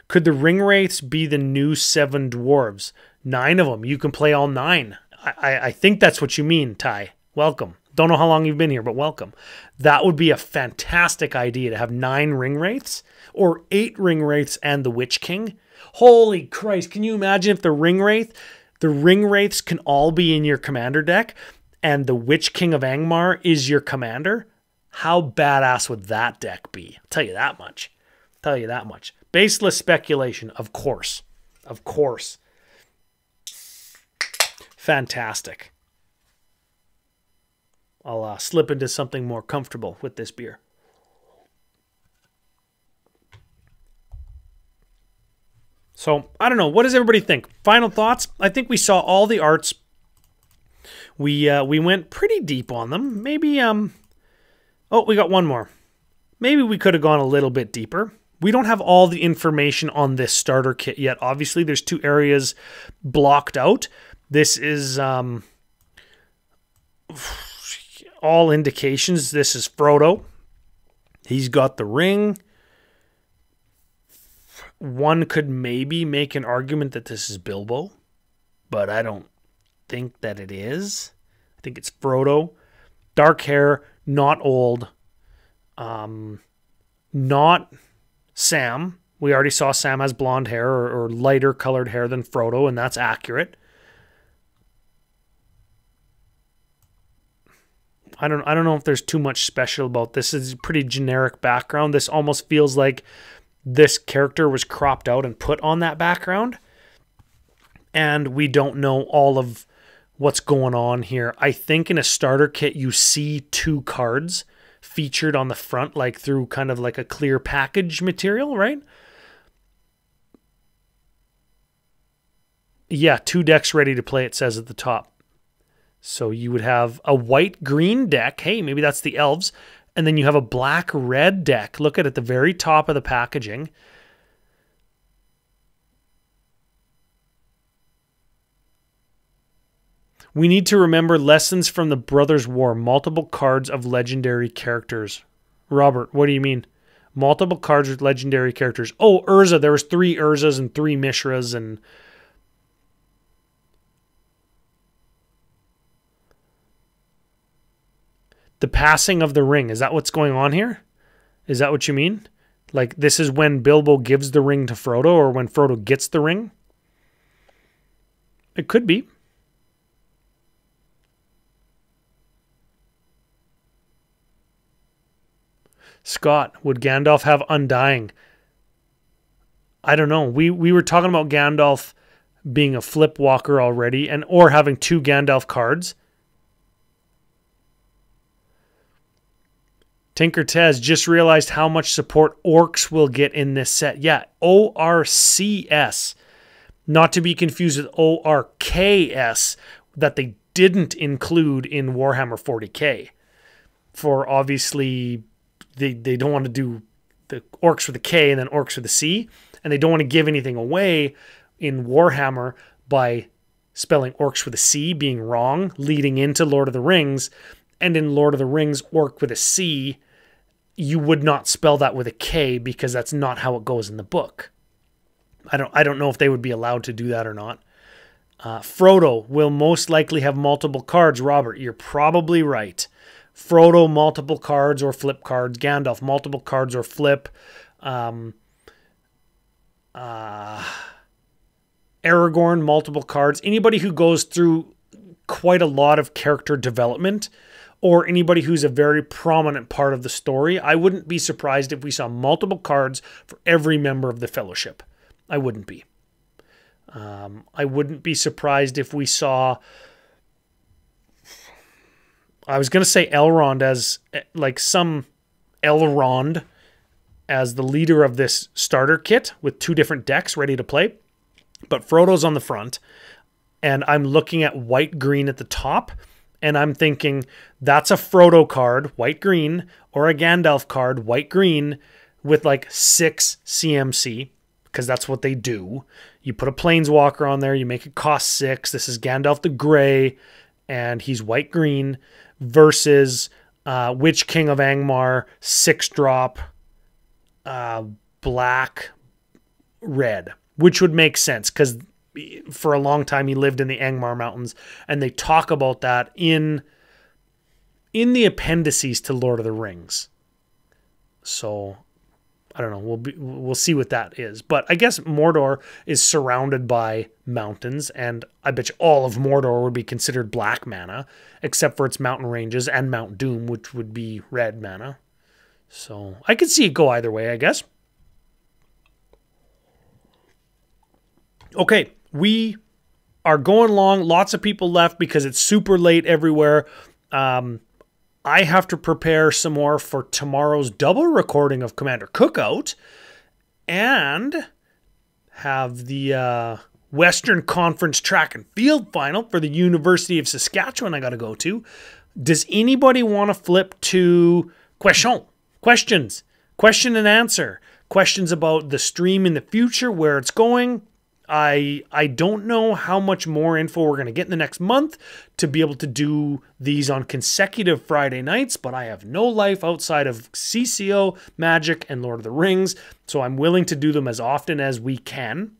Could the ring wraiths be the new 7 dwarves? 9 of them. You can play all 9. I think that's what you mean, Ty. Welcome. Don't know how long you've been here, but welcome. That would be a fantastic idea to have 9 ring wraiths or 8 ring wraiths and the Witch King. Holy Christ. Can you imagine if the ring wraiths can all be in your commander deck and the Witch King of Angmar is your commander? How badass would that deck be? I'll tell you that much. Baseless speculation, of course. Of course. Fantastic. I'll slip into something more comfortable with this beer. So, I don't know. What does everybody think? Final thoughts? I think we saw all the arts. We went pretty deep on them. Maybe, oh, we got one more. Maybe we could have gone a little bit deeper. We don't have all the information on this starter kit yet. Obviously, there's 2 areas blocked out. This is all indications. This is Frodo. He's got the ring. One could maybe make an argument that this is Bilbo, but I don't think that it is. I think it's Frodo. Dark hair, not old. Not Sam. We already saw Sam has blonde hair or lighter colored hair than Frodo, and that's accurate. I don't know if there's too much special about this. It's a pretty generic background. This almost feels like this character was cropped out and put on that background. and we don't know all of what's going on here. I think in a starter kit, you see 2 cards featured on the front, like through kind of like a clear package material, right? Yeah, 2 decks ready to play, it says at the top. So you would have a white-green deck. Hey, maybe that's the elves. And then you have a black-red deck. Look at the very top of the packaging. We need to remember lessons from the Brothers' War. Multiple cards of legendary characters. Robert, what do you mean? Multiple cards with legendary characters. Oh, Urza. There was 3 Urzas and 3 Mishras and... The passing of the ring. Is that what's going on here? Is that what you mean? Like, this is when Bilbo gives the ring to Frodo, or when Frodo gets the ring? It could be. Scott, would Gandalf have Undying? I don't know. We were talking about Gandalf being a flip walker already, and or having 2 Gandalf cards. Tinker Tez just realized how much support orcs will get in this set. Yeah, ORCS. Not to be confused with ORKS, that they didn't include in Warhammer 40k. For obviously, they don't want to do the orcs with a K and then orcs with a C. And they don't want to give anything away in Warhammer by spelling orcs with a C being wrong, leading into Lord of the Rings. And in Lord of the Rings, orc with a C, you would not spell that with a K because that's not how it goes in the book. I don't know if they would be allowed to do that or not. Frodo will most likely have multiple cards. Robert, you're probably right. Frodo, multiple cards or flip cards. Gandalf, multiple cards or flip. Aragorn, multiple cards. Anybody who goes through quite a lot of character development, or anybody who's a very prominent part of the story, I wouldn't be surprised if we saw multiple cards for every member of the Fellowship. I wouldn't be. I wouldn't be surprised if we saw... I was going to say Elrond as, like some Elrond as the leader of this starter kit with 2 different decks ready to play. But Frodo's on the front, and I'm looking at white-green at the top, and I'm thinking that's a Frodo card, white-green, or a Gandalf card, white-green, with like 6 CMC, because that's what they do. You put a Planeswalker on there, you make it cost 6. This is Gandalf the Grey, and he's white-green, versus Witch King of Angmar, 6-drop, black-red, which would make sense, because for a long time he lived in the Angmar Mountains, and they talk about that in the appendices to Lord of the Rings. So I don't know. We'll see what that is. But I guess Mordor is surrounded by mountains, and I bet you all of Mordor would be considered black mana, except for its mountain ranges and Mount Doom, which would be red mana. So I could see it go either way, I guess. Okay, we are going long. Lots of people left because it's super late everywhere. I have to prepare some more for tomorrow's double recording of Commander Cookout and have the Western Conference Track and Field Final for the University of Saskatchewan I got to go to. Does anybody want to flip to questions? Question and answer. Questions about the stream in the future, where it's going. I don't know how much more info we're going to get in the next month to be able to do these on consecutive Friday nights, but I have no life outside of CCO, Magic, and Lord of the Rings, so I'm willing to do them as often as we can.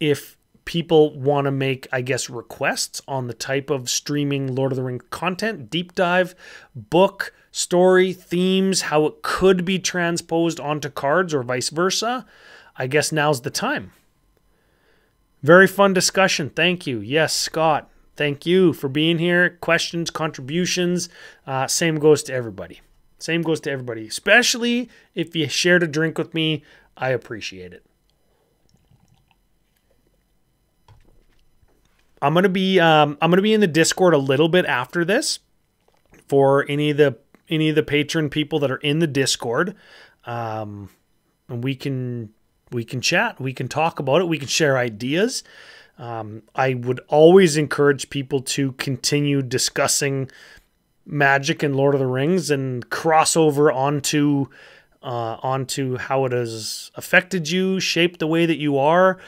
If people want to make, I guess, requests on the type of streaming Lord of the Rings content, deep dive, book, story, themes, how it could be transposed onto cards or vice versa, I guess now's the time. Very fun discussion. Thank you. Yes, Scott, thank you for being here. Questions, contributions. Same goes to everybody. Same goes to everybody. Especially if you shared a drink with me. I appreciate it. I'm gonna be in the Discord a little bit after this for any of the patron people that are in the Discord, and we can chat, we can talk about it, we can share ideas. I would always encourage people to continue discussing Magic and Lord of the Rings and cross over onto how it has affected you, shaped the way that you are,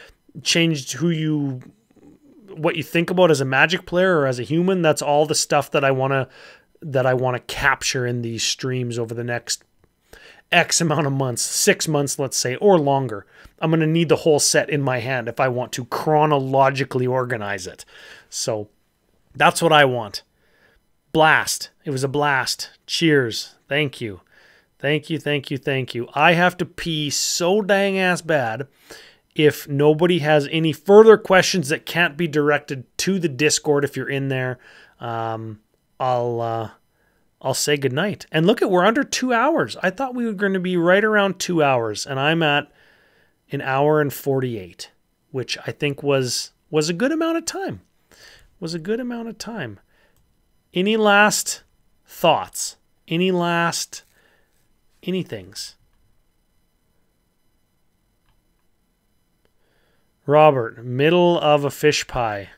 changed what you think about as a Magic player or as a human. That's all the stuff that I want to capture in these streams over the next X amount of months, 6 months, let's say, or longer. I'm going to need the whole set in my hand if I want to chronologically organize it. So that's what I want. Blast. It was a blast. Cheers. Thank you. Thank you, thank you, thank you. I have to pee so dang ass bad. If nobody has any further questions that can't be directed to the Discord, if you're in there, I'll say goodnight. And look, we're under 2 hours. I thought we were going to be right around 2 hours, and I'm at 1 hour and 48, which I think was a good amount of time. Was a good amount of time. Any last thoughts? Anythings? Robert, middle of a fish pie.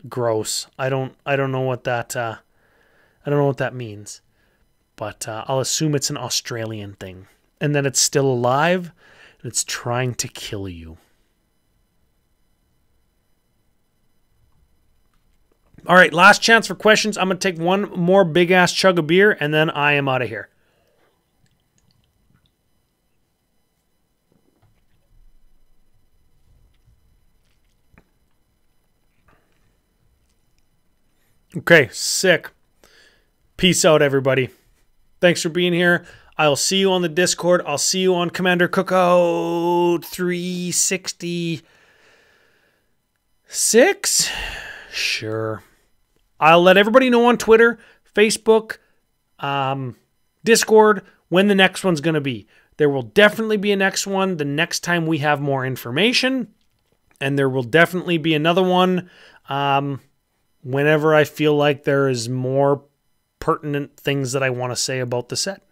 Gross. I don't know what that means. But I'll assume it's an Australian thing. And that it's still alive and it's trying to kill you. All right, last chance for questions. I'm going to take one more big-ass chug of beer, and then I am out of here. Okay, sick. Peace out, everybody. Thanks for being here. I'll see you on the Discord. I'll see you on Commander Cookout 366. Sure. I'll let everybody know on Twitter, Facebook, Discord, when the next one's going to be. There will definitely be a next one the next time we have more information. And there will definitely be another one whenever I feel like there is more pertinent things that I want to say about the set.